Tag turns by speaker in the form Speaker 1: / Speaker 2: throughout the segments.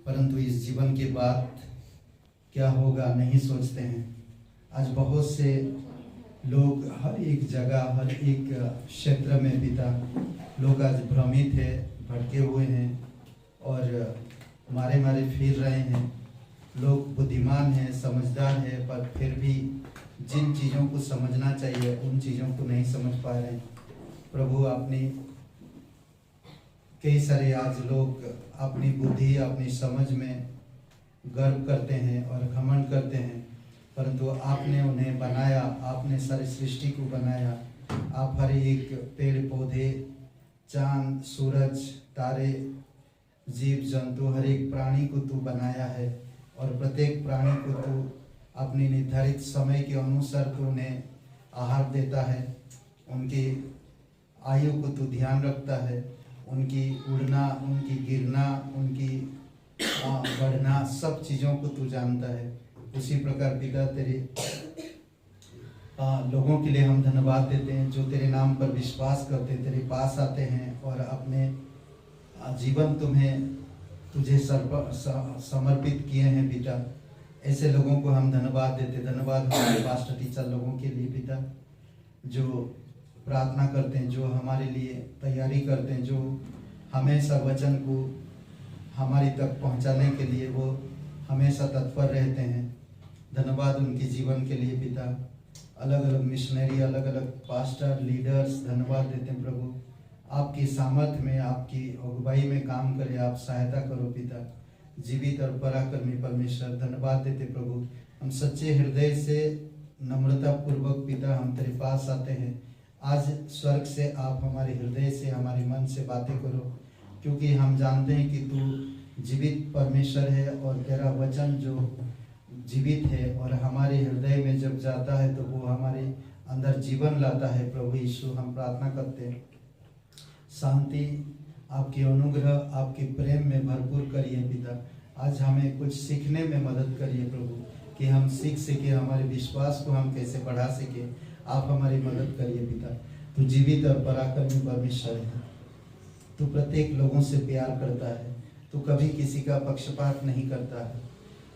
Speaker 1: परंतु इस जीवन के बाद क्या होगा नहीं सोचते हैं। आज बहुत से लोग हर एक जगह, हर एक क्षेत्र में पिता लोग आज भ्रमित है, भटके हुए हैं और मारे मारे फिर रहे हैं। लोग बुद्धिमान हैं, समझदार हैं, पर फिर भी जिन चीज़ों को समझना चाहिए उन चीज़ों को नहीं समझ पा रहे हैं। प्रभु, आपने कई सारे आज लोग अपनी बुद्धि, अपनी समझ में गर्व करते हैं और घमंड करते हैं, परंतु आपने उन्हें बनाया, आपने सारी सृष्टि को बनाया। आप हर एक पेड़ पौधे, चांद, सूरज, तारे, जीव जंतु, हर एक प्राणी को तू बनाया है और प्रत्येक प्राणी को तू अपनी निर्धारित समय के अनुसार तू उन्हें आहार देता है। उनकी आयु को तू ध्यान रखता है, उनकी उड़ना, उनकी गिरना, उनकी बढ़ना, सब चीज़ों को तू जानता है। उसी प्रकार पिता तेरे लोगों के लिए हम धन्यवाद देते हैं जो तेरे नाम पर विश्वास करते, तेरे पास आते हैं और अपने जीवन तुझे समर्पित किए हैं पिता। ऐसे लोगों को हम धन्यवाद देते। धन्यवाद हमारे पास्टर टीचर लोगों के लिए पिता, जो प्रार्थना करते हैं, जो हमारे लिए तैयारी करते हैं, जो हमेशा वचन को हमारी तक पहुंचाने के लिए वो हमेशा तत्पर रहते हैं। धन्यवाद उनके जीवन के लिए पिता। अलग अलग मिशनरी, अलग अलग पास्टर, लीडर्स, धन्यवाद देते हैं प्रभु। आपकी सामर्थ्य में, आपकी अगुवाई में काम करे, आप सहायता करो पिता। जीवित और पराक्रमी परमेश्वर, धन्यवाद देते प्रभु। हम सच्चे हृदय से, नम्रता पूर्वक पिता हम तेरे पास आते हैं। आज स्वर्ग से आप हमारे हृदय से, हमारे मन से बातें करो, क्योंकि हम जानते हैं कि तू जीवित परमेश्वर है और तेरा वचन जो जीवित है और हमारे हृदय में जब जाता है तो वो हमारे अंदर जीवन लाता है। प्रभु यीशु, हम प्रार्थना करते हैं, शांति, आपकी अनुग्रह, आपके प्रेम में भरपूर करिए पिता। आज हमें कुछ सीखने में मदद करिए प्रभु, कि हम सीख सके, हमारे विश्वास को हम कैसे बढ़ा सके। आप हमारी मदद करिए पिता। तू जीवित और पराक्रमी परमेश्वर है। तू प्रत्येक लोगों से प्यार करता है, तू कभी किसी का पक्षपात नहीं करता है।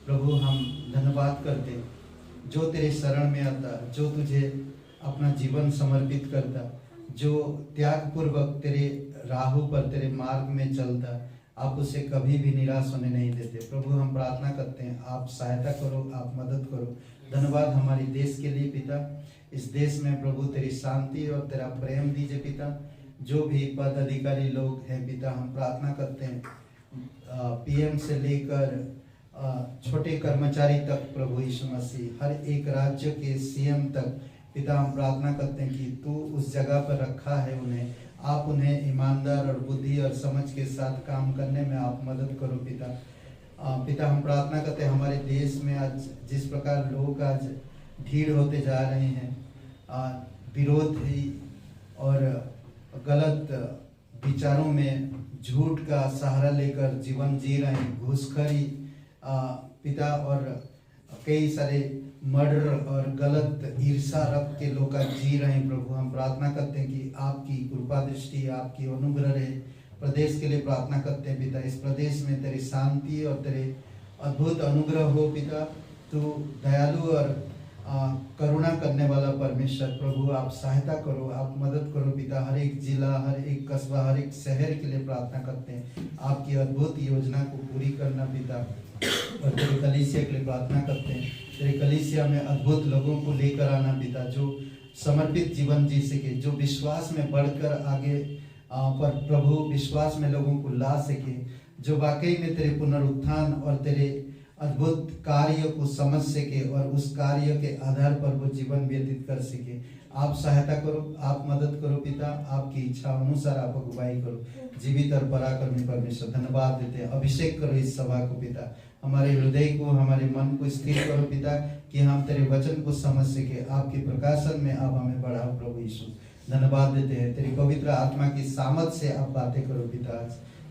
Speaker 1: प्रभु, हम धन्यवाद करते जो तेरे शरण में आता, जो तुझे अपना जीवन समर्पित करता, जो त्याग पूर्वक तेरे राहों पर, तेरे मार्ग में चलता, आप उसे कभी भी निराश होने नहीं देते। प्रभु, हम प्रार्थना करते हैं, आप सहायता करो, आप मदद करो। धन्यवाद हमारे देश के लिए पिता। इस देश में प्रभु तेरी शांति और तेरा प्रेम दीजिए पिता। जो भी पद अधिकारी लोग हैं पिता, हम प्रार्थना करते हैं, पीएम से लेकर छोटे कर्मचारी तक प्रभु यीशु मसीह, हर एक राज्य के सीएम तक पिता, हम प्रार्थना करते हैं कि तू उस जगह पर रखा है उन्हें, आप उन्हें ईमानदार और बुद्धि और समझ के साथ काम करने में आप मदद करो पिता। पिता, हम प्रार्थना करते हैं हमारे देश में आज जिस प्रकार लोग आज ढीठ होते जा रहे हैं, विरोधी और गलत विचारों में झूठ का सहारा लेकर जीवन जी रहे हैं, घूसखोरी पिता, और कई सारे मर्डर और गलत ईर्षा रख के लोग जी रहे हैं प्रभु। हम प्रार्थना करते हैं कि आपकी कृपा दृष्टि, आपकी अनुग्रह रहे। प्रदेश के लिए प्रार्थना करते हैं पिता, इस प्रदेश में तेरी शांति और तेरे अद्भुत अनुग्रह हो पिता। तू दयालु और करुणा करने वाला परमेश्वर प्रभु, आप सहायता करो, आप मदद करो पिता। हर एक जिला, हर एक कस्बा, हर एक शहर के लिए प्रार्थना करते हैं, आपकी अद्भुत योजना को पूरी करना पिता। और तेरे कलीसिया के लिए प्रार्थना करते हैं, तेरे कलीसिया में अद्भुत लोगों को लेकर आना पिता, जो समर्पित जीवन जी सके, जो विश्वास में बढ़कर आगे पर प्रभु विश्वास में लोगों को ला सके, जो वाकई में तेरे पुनरुत्थान और तेरे अद्भुत कार्य को समझ सके और उस कार्य के आधार पर वो जीवन व्यतीत कर सके। आप सहायता करो, आप मदद करो पिता, आपकी इच्छा अनुसार आप अगुवाई करो। जीवित और पराक्रमी परमेश्वर, धन्यवाद देते हैं। अभिषेक करो इस सभा को पिता, हमारे हृदय को, हमारे मन को स्थिर करो पिता, कि हम तेरे वचन को समझ सके। आपके प्रकाशन में आप हमें बढ़ाओ प्रभु यीशु। धन्यवाद देते हैं, तेरी पवित्र आत्मा की सामर्थ से आप बातें करो पिता।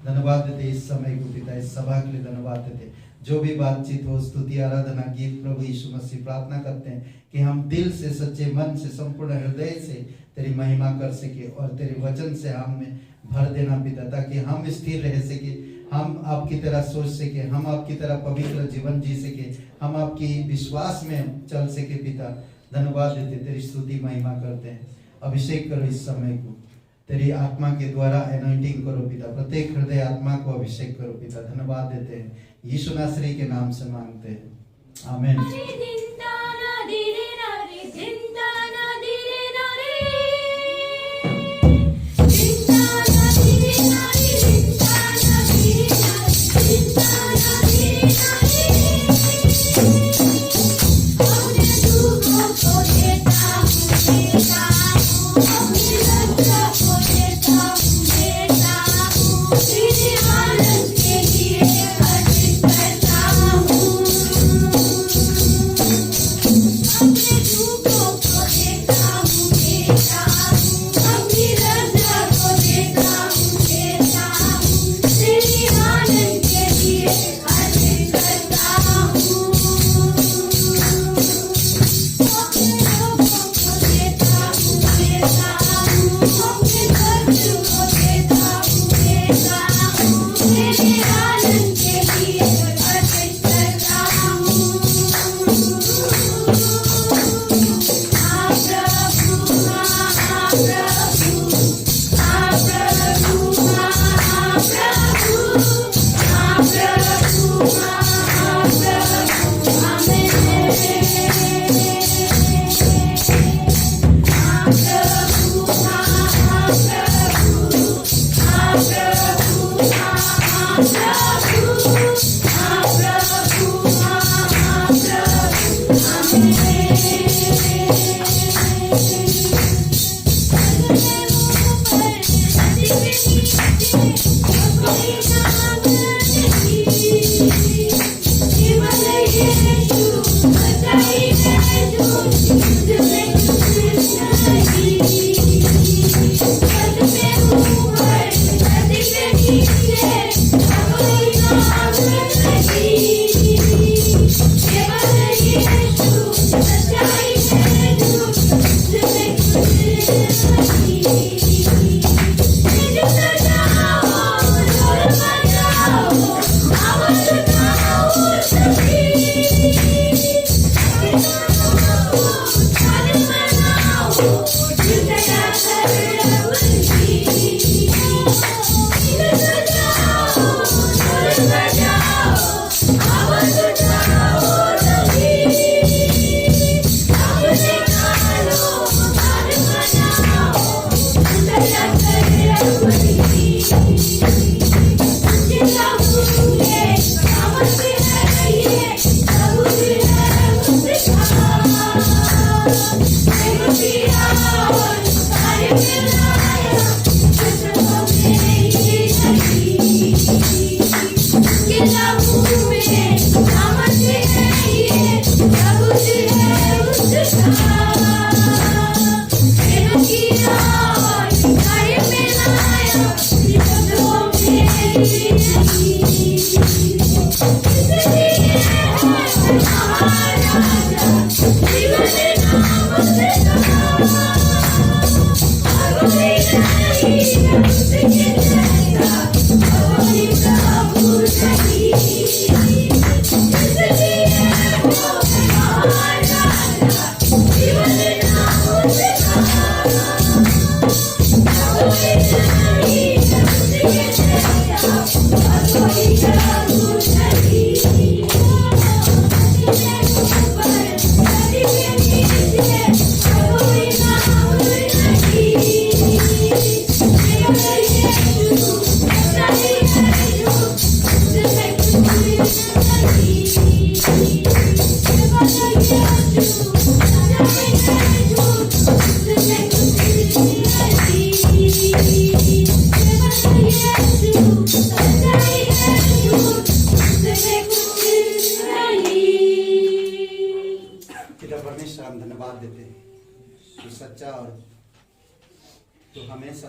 Speaker 1: धन्यवाद देते इस समय को पिता, इस सभा के लिए धन्यवाद देते। जो भी बातचीत हो, स्तुति, आराधना, गीत, प्रभु यीशु मसीह प्रार्थना करते हैं कि हम दिल से, सच्चे मन से, संपूर्ण हृदय से तेरी महिमा कर सके और तेरे वचन से हमें भर देना पिता, ताकि हम स्थिर रह सके, हम आपकी तरह सोच सके, हम आपकी तरह पवित्र जीवन जी सके, हम आपकी विश्वास में चल सके। पिता धन्यवाद देते, तेरी स्तुति महिमा करते हैं। अभिषेक करो इस समय को, तेरी आत्मा के द्वारा एनॉइंटिंग करो पिता, प्रत्येक हृदय आत्मा को अभिषेक करो पिता। धन्यवाद देते हैं, यीशु नासरी के नाम से मांगते हैं, आमीन।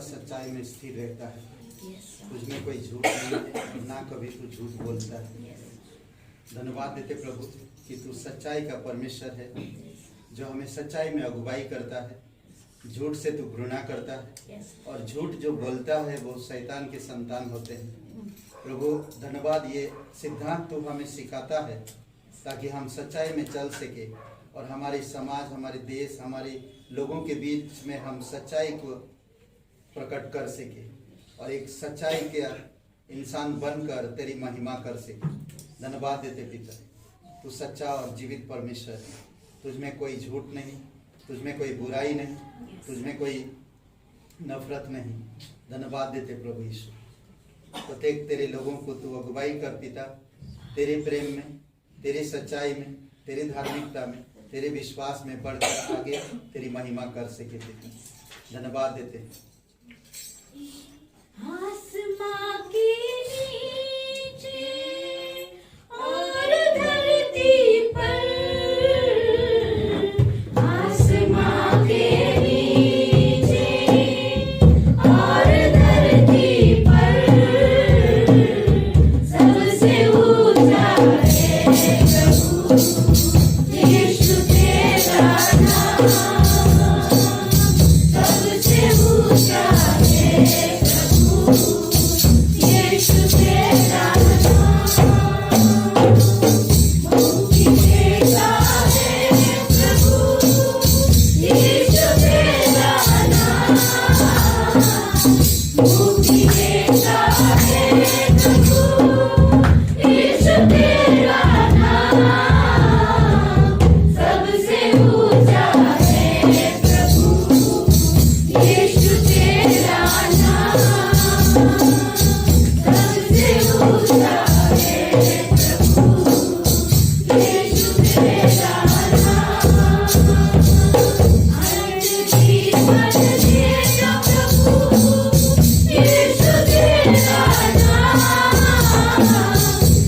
Speaker 2: सच्चाई में स्थिर रहता है, तुझमें कोई झूठ नहीं है, ना कभी तू झूठ बोलता है। धन्यवाद देते प्रभु कि तू सच्चाई का परमेश्वर है, जो हमें सच्चाई में अगुवाई करता है। झूठ से तू घृणा करता है और झूठ जो बोलता है वो शैतान के संतान होते हैं। प्रभु धन्यवाद, ये सिद्धांत तू हमें सिखाता है ताकि हम सच्चाई में चल सके और हमारे समाज, हमारे देश, हमारे लोगों के बीच में हम सच्चाई को प्रकट कर सके और एक सच्चाई के इंसान बनकर तेरी महिमा कर सके। धन्यवाद देते पिता, तू सच्चा और जीवित परमेश्वर है। तुझमें कोई झूठ नहीं, तुझमें कोई बुराई नहीं, तुझमें कोई नफरत नहीं। धन्यवाद देते प्रभु यीशु, प्रत्येक तेरे लोगों को तू अगुवाई कर पिता, तेरे प्रेम में, तेरे सच्चाई में, तेरे धार्मिकता में, तेरे विश्वास में बढ़कर आगे तेरी महिमा कर सके पिता। धन्यवाद देते।
Speaker 3: आसमां के नीचे और धरती पर, आसमां के नीचे और धरती पर, सबसे ऊंचा है प्रभु यीशु तेरा नाम, सबसे ऊंचा है यीशु तेरा नाम, मुक्ति देता है प्रभु यीशु तेरा नाम, मुक्ति देता है प्रभु यीशु तेरा नाम, सबसे ऊंचा है प्रभु यीशु तेरा नाम, सबसे ऊंचा है प्रभु यीशु तेरा नाम, अनंत जीवन देता प्रभु यीशु तेरा नाम,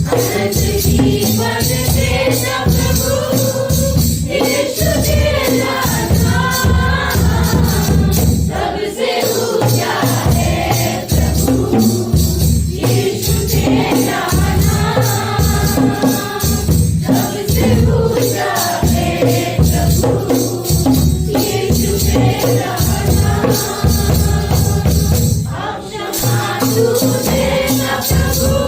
Speaker 3: अनंत जीवन देता प्रभु यीशु तेरा नाम, सबसे ऊंचा है प्रभु यीशु तेरा नाम, सबसे ऊंचा है प्रभु यीशु तेरा नाम, आप क्षमा तू देता प्रभु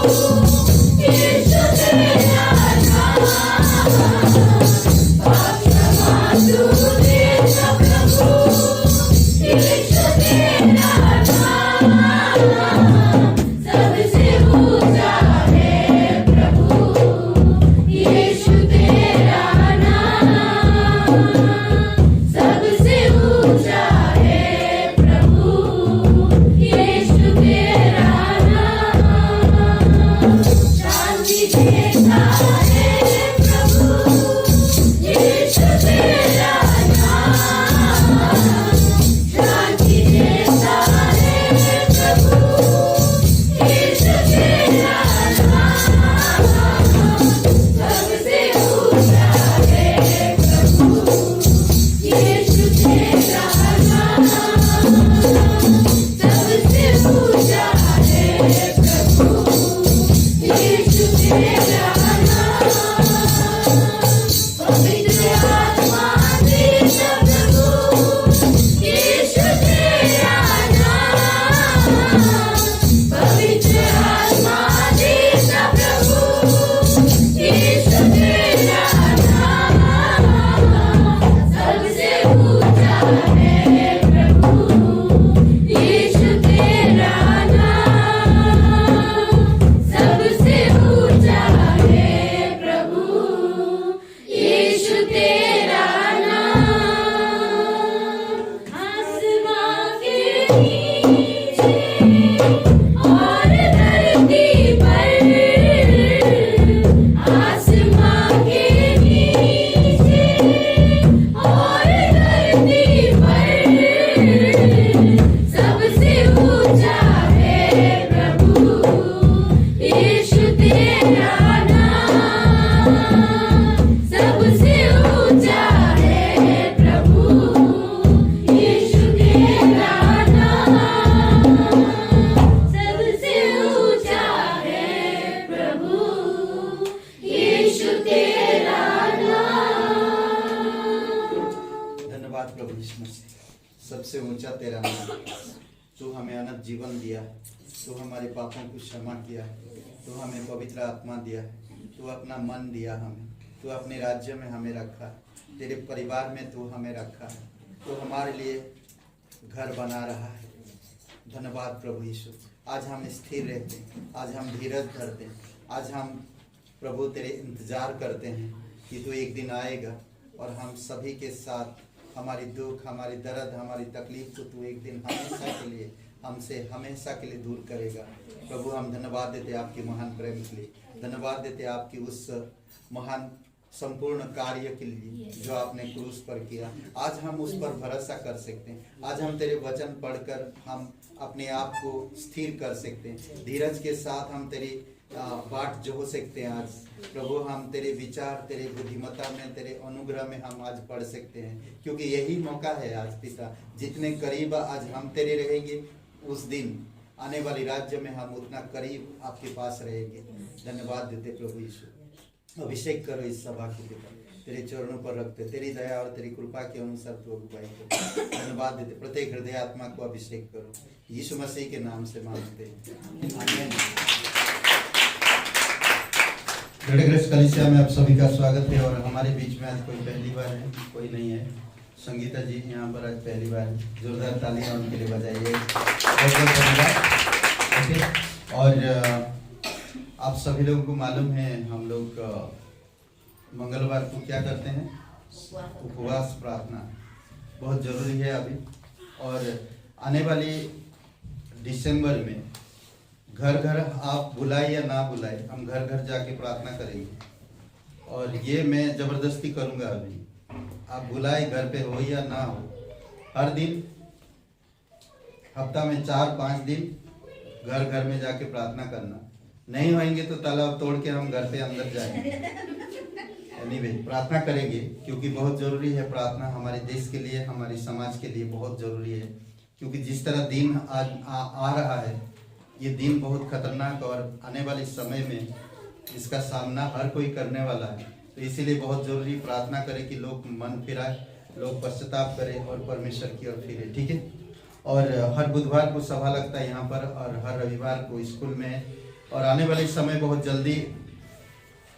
Speaker 3: यीशु तेरा नाम, आप क्षमा तू देता प्रभु यीशु तेरा नाम, सबसे ऊंचा है प्रभु यीशु तेरा नाम, सबसे ऊंचा है प्रभु यीशु तेरा नाम, शांति देता है प्रभु यीशु तेरा नाम, शांति देता है प्रभु यीशु तेरा नाम, सबसे ऊंचा है प्रभु यीशु तेरा नाम, सबसे ऊंचा है प्रभु यीशु तेरा नाम, पवित्र आत्मा देता प्रभु यीशु तेरा नाम, पवित्र आत्मा देता प्रभु यीशु तेरा नाम, सबसे ऊंचा है प्रभु यीशु तेरा नाम, सबसे ऊंचा है प्रभु यीशु तेरा नाम, आसमां के नीचे और धरती पर, आसमां के नीचे और धरती पर, सबसे ऊंचा है प्रभु यीशु तेरा नाम, सबसे ऊंचा है प्रभु यीशु तेरा नाम, सबसे ऊंचा है प्रभु यीशु तेरा नाम।
Speaker 2: धन्यवाद प्रभु यीशु मसीह, सबसे ऊंचा तेरा नाम। तू हमें अनंत जीवन दिया, तू हमारे पापों को क्षमा किया है, तू हमें पवित्र आत्मा दिया है, तू अपना मन दिया हमें, तू अपने राज्य में हमें रखा, तेरे परिवार में तू हमें रखा है, तू हमारे लिए घर बना रहा है। धन्यवाद प्रभु यीशु। आज हम स्थिर रहते हैं, आज हम धीरज धरते हैं, आज हम प्रभु तेरे इंतजार करते हैं कि तू एक दिन आएगा और हम सभी के साथ हमारी दुख, हमारी दर्द, हमारी तकलीफ को तू एक दिन हमेशा के लिए हमसे हमेशा के लिए दूर करेगा। प्रभु हम धन्यवाद देते आपके महान प्रेम के लिए, धन्यवाद देते आपकी उस महान संपूर्ण कार्य के लिए जो आपने क्रूस पर किया। आज हम उस पर भरोसा कर सकते हैं, आज हम तेरे वचन पढ़कर हम अपने आप को स्थिर कर सकते हैं, धीरज के साथ हम तेरी बाट जो सकते हैं। आज प्रभु हम तेरे विचार, तेरे बुद्धिमत्ता में, तेरे अनुग्रह में हम आज पढ़ सकते हैं, क्योंकि यही मौका है आज पिता, जितने करीब आज हम तेरे रहेंगे उस दिन आने वाली राज्य में हम उतना करीब आपके पास रहेंगे। धन्यवाद देते प्रभु यीशु। अभिषेक करो इस सभा के पिता, तेरे चरणों पर रखते, तेरी दया और तेरी कृपा के अनुसार तू अगुवाई करो। धन्यवाद देते, प्रत्येक हृदय आत्मा को अभिषेक करो, यीशु मसीह के नाम से मांगते हैं, आमीन।
Speaker 1: ग्रेस कलीसिया में आप सभी का स्वागत है। और हमारे बीच में आज कोई पहली बार है, कोई नहीं है। संगीता जी यहाँ पर आज पहली बार है, जोरदार तालियां उनके लिए बजाइए। और आप सभी लोगों को मालूम है हम लोग मंगलवार को क्या करते हैं, उपवास प्रार्थना बहुत जरूरी है अभी। और आने वाली दिसंबर में घर घर आप बुलाए या ना बुलाए, हम घर घर जाके प्रार्थना करेंगे। और ये मैं जबरदस्ती करूँगा अभी, आप बुलाए घर पे हो या ना हो, हर दिन हफ्ता में 4-5 दिन घर घर में जाके प्रार्थना करना। नहीं होंगे तो तालाब तोड़ के हम घर पे अंदर जाएंगे। एनीवे प्रार्थना करेंगे, क्योंकि बहुत जरूरी है प्रार्थना हमारे देश के लिए, हमारी समाज के लिए बहुत जरूरी है। क्योंकि जिस तरह दिन आज आ रहा है, ये दिन बहुत खतरनाक और आने वाले समय में इसका सामना हर कोई करने वाला है। तो इसीलिए बहुत जरूरी प्रार्थना करें कि लोग मन फिराए, लोग पश्चाताप करें और परमेश्वर की ओर फिरे। ठीक है। और हर बुधवार को सभा लगता है यहाँ पर, और हर रविवार को स्कूल में। और आने वाले समय बहुत जल्दी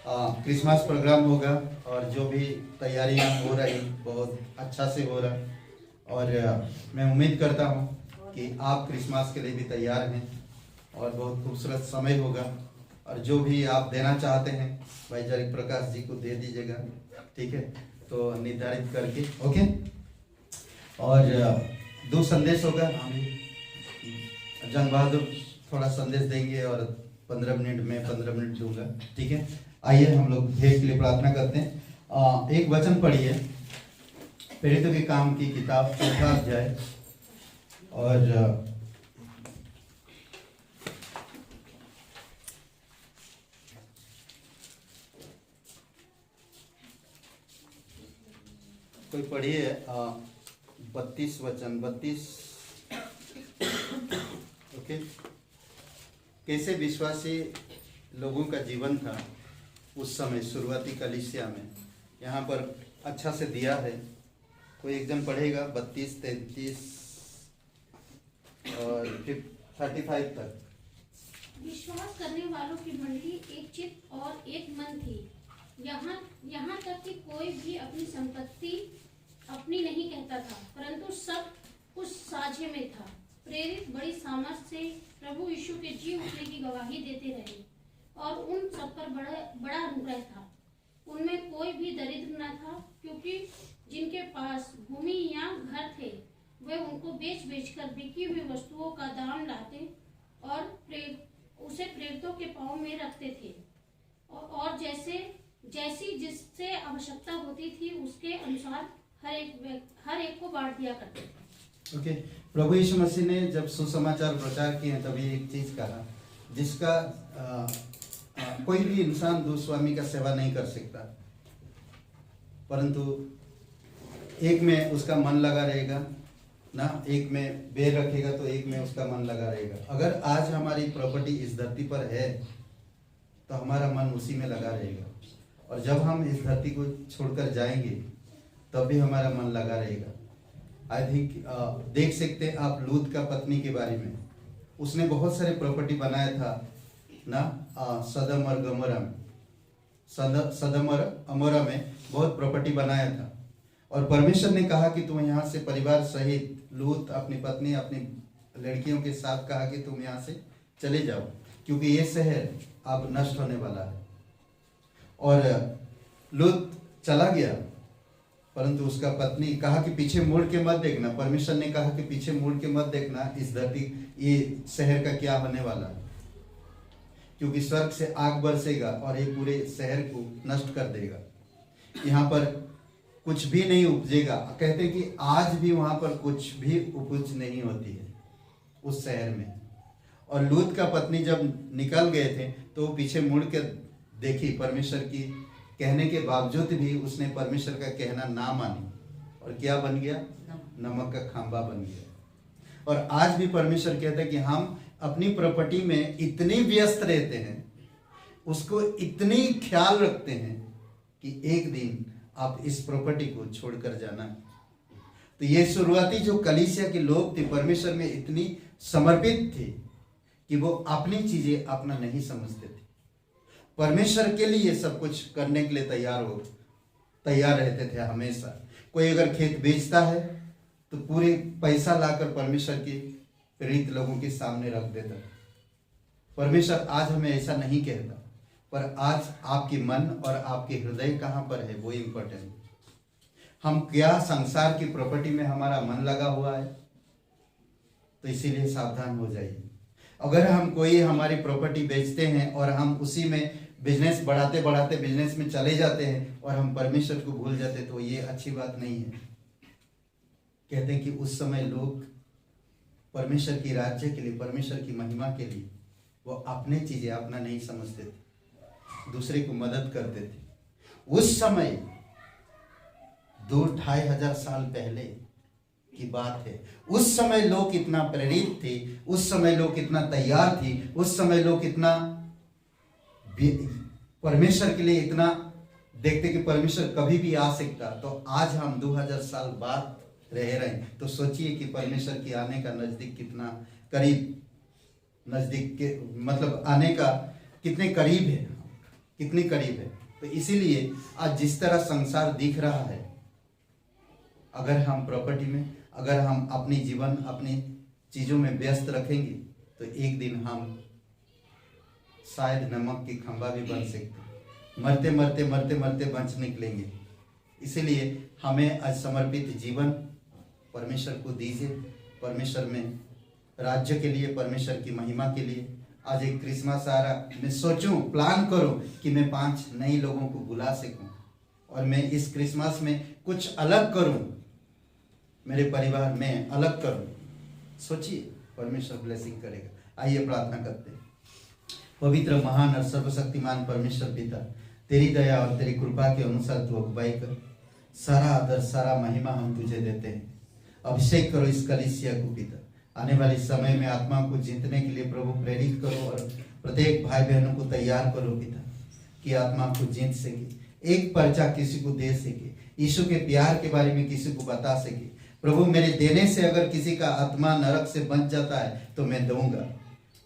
Speaker 1: क्रिसमस प्रोग्राम होगा, और जो भी तैयारियां हो रही बहुत अच्छा से हो रहा। और मैं उम्मीद करता हूँ कि आप क्रिसमस के लिए भी तैयार हैं, और बहुत खूबसूरत समय होगा। और जो भी आप देना चाहते हैं भाई जरिक प्रकाश जी को दे दीजिएगा, ठीक है, तो निर्धारित करके। ओके। और 2 संदेश होगा, जंग बहादुर थोड़ा संदेश देंगे और 15 मिनट में 15 मिनट दूंगा। ठीक है। आइए हम लोग भेंट के लिए प्रार्थना करते हैं। एक वचन पढ़िए, प्रेरितों के काम की किताब 4वां अध्याय और कोई पढ़िए 32 वचन 32। ओके। कैसे विश्वासी लोगों का जीवन था उस समय शुरुआती कलीसिया में, यहाँ पर अच्छा से दिया है। कोई एक जन पढ़ेगा 32, 33 और 35 तक।
Speaker 4: विश्वास करने वालों की मंडली एक चित्त और एक मन थी। यहाँ तक कि कोई भी अपनी संपत्ति अपनी नहीं कहता था, परंतु सब कुछ साझे में था। प्रेरित बड़ी सामर्थ से प्रभु यीशु के जी उठने की गवाही देते रहे, और उन सब पर बड़ा अनुग्रह था। उनमें कोई भी दरिद्र न था, क्योंकि जिनके पास भूमि या घर थे वे उनको बेच-बेचकर बिकी हुई वस्तुओं का दाम लाते और उसे प्रेरितों के पांव में रखते थे, और जैसी जिससे आवश्यकता होती थी उसके अनुसार हर एक को बांट दिया करते थे।
Speaker 1: ओके। प्रभु यीशु मसीह ने जब सुसमाचार प्रचार किए तभी एक चीज कहा, जिसका कोई भी इंसान दो स्वामी का सेवा नहीं कर सकता, परंतु एक में उसका मन लगा रहेगा ना, एक में बेर रखेगा तो एक में उसका मन लगा रहेगा। अगर आज हमारी प्रॉपर्टी इस धरती पर है तो हमारा मन उसी में लगा रहेगा, और जब हम इस धरती को छोड़कर जाएंगे तब भी हमारा मन लगा रहेगा। आई थिंक देख सकते हैं आप लूत का पत्नी के बारे में। उसने बहुत सारे प्रॉपर्टी बनाया था ना, सदम और गमोरा में, सदम और अमोरा में बहुत प्रॉपर्टी बनाया था। और परमेश्वर ने कहा कि तुम यहाँ से परिवार सहित, लूत अपनी पत्नी अपनी लड़कियों के साथ कहा कि तुम यहाँ से चले जाओ, क्योंकि ये शहर अब नष्ट होने वाला है। और लूत चला गया, परंतु उसका पत्नी कहा कि पीछे मुड़ के मत देखना। परमेश्वर ने कहा कि पीछे मुड़ के मत देखना, इस धरती, ये शहर का क्या होने वाला है, क्योंकि स्वर्ग से आग बरसेगा और ये पूरे शहर को नष्ट कर देगा। यहाँ पर कुछ भी नहीं उपजेगा। कहते हैं कि आज भी वहां पर कुछ भी उपज नहीं होती है उस शहर में। और लूत का पत्नी जब निकल गए थे तो वो पीछे मुड़ के देखी, परमेश्वर की कहने के बावजूद भी उसने परमेश्वर का कहना ना मानी, और क्या बन गया? नमक का खंभा बन गया। और आज भी परमेश्वर कहता है कि हम अपनी प्रॉपर्टी में इतने व्यस्त रहते हैं, उसको इतनी ख्याल रखते हैं कि एक दिन आप इस प्रॉपर्टी को छोड़कर जाना। तो ये शुरुआती जो कलीसिया के लोग थे परमेश्वर में इतनी समर्पित थे कि वो अपनी चीजें अपना नहीं समझते थे, परमेश्वर के लिए सब कुछ करने के लिए तैयार रहते थे हमेशा। कोई अगर खेत बेचता है तो पूरे पैसा लाकर परमेश्वर के प्रेरित लोगों के सामने रख देता। परमेश्वर आज हमें ऐसा नहीं कहता, पर आज आपके मन और आपके हृदय कहाँ पर है वो इम्पोर्टेंट। हम क्या संसार की प्रॉपर्टी में हमारा मन लगा हुआ है, तो इसीलिए सावधान हो जाइए। अगर हम कोई हमारी प्रॉपर्टी बेचते हैं और हम उसी में बिजनेस बढ़ाते बढ़ाते बिजनेस में चले जाते हैं और हम परमेश्वर को भूल जाते, तो ये अच्छी बात नहीं है। कहते हैं कि उस समय लोग परमेश्वर की राज्य के लिए, परमेश्वर की महिमा के लिए वो अपने चीजें अपना नहीं समझते थे, दूसरे को मदद करते थे। उस समय 2-2,500 साल पहले की बात है। उस समय लोग इतना प्रेरित थे, उस समय लोग इतना तैयार थे, उस समय लोग इतना परमेश्वर के लिए इतना देखते कि परमेश्वर कभी भी आ सकता। तो आज हम 2000 साल बाद रह रहे हैं, तो सोचिए कि परमेश्वर के आने का नजदीक कितना करीब, नजदीक के मतलब आने का कितने करीब है, कितनी करीब है। तो इसीलिए आज जिस तरह संसार दिख रहा है, अगर हम प्रॉपर्टी में, अगर हम अपनी जीवन अपनी चीजों में व्यस्त रखेंगे, तो एक दिन हम शायद नमक की खंभा भी बन सकते, मरते मरते मरते मरते बच निकलेंगे। इसीलिए हमें आज समर्पित जीवन परमेश्वर को दीजिए, परमेश्वर में राज्य के लिए, परमेश्वर की महिमा के लिए। आज एक क्रिसमस आ रहा, मैं सोचूं, प्लान करूं कि मैं 5 नए लोगों को बुला सकूं और मैं इस क्रिसमस में कुछ अलग करूं, मेरे परिवार में अलग करूं। सोचिए, परमेश्वर ब्लेसिंग करेगा। आइए प्रार्थना करते हैं। पवित्र, महान और सर्वशक्तिमान परमेश्वर पिता, तेरी दया और तेरी कृपा के अनुसार तू अगुवाई कर। सारा आदर, सारा महिमा हम तुझे देते हैं। अभिषेक करो इस कलीसिया को पिता, आने वाले समय में आत्मा को जीतने के लिए प्रभु प्रेरित करो और प्रत्येक भाई बहनों को तैयार करो पिता, कि आत्मा को जीत सके, एक पर्चा किसी को दे सके, यीशु के प्यार के बारे में किसी को बता सके। प्रभु, मेरे देने से अगर किसी का आत्मा नरक से बच जाता है तो मैं दूंगा।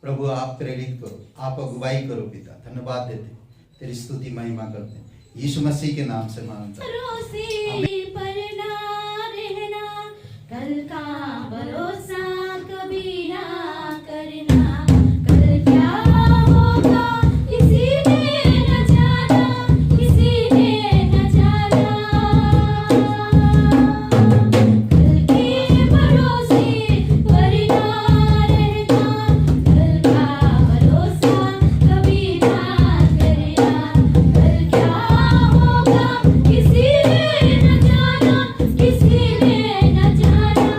Speaker 1: प्रभु, आप प्रेरित करो, आप अगुवाई करो पिता। धन्यवाद देते, तेरी स्तुति महिमा करते हैं, यीशु मसीह के नाम से मांगता
Speaker 3: भरोसे पर ना रहना, कल का भरोसा कभी ना करना। कल क्या होगा किसी ने न जाना, किसी ने न जाना। कल के भरोसे पर ना रहना, कल का भरोसा कभी ना करना। कल क्या होगा किसी ने न जाना, किसी ने न जाना।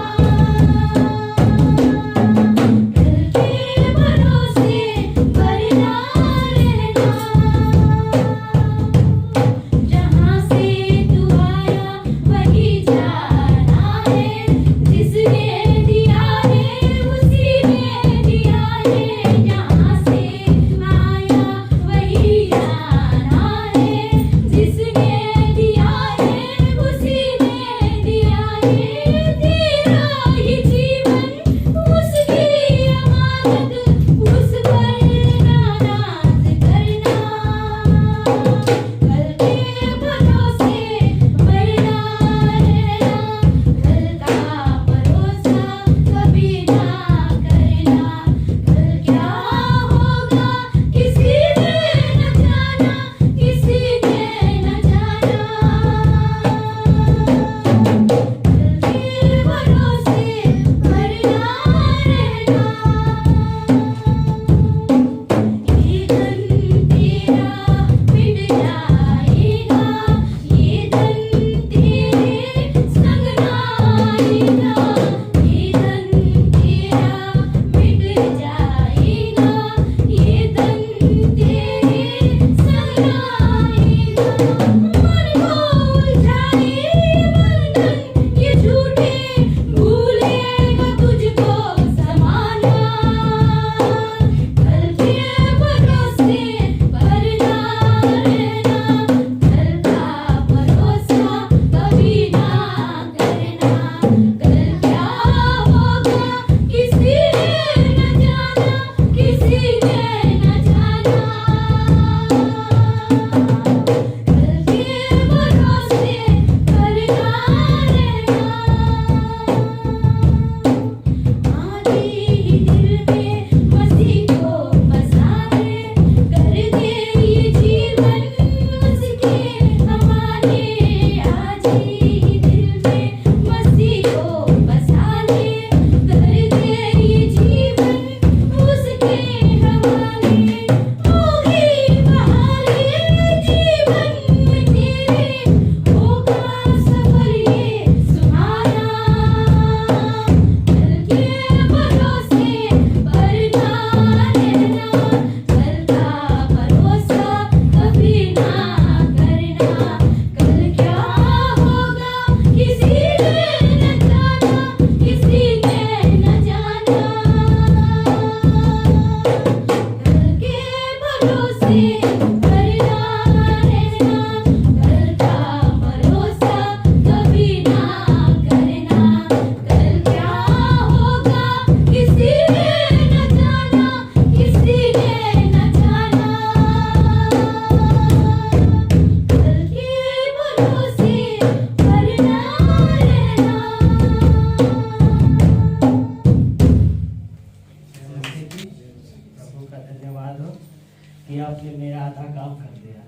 Speaker 5: कि आपने मेरा आधा काम कर दिया।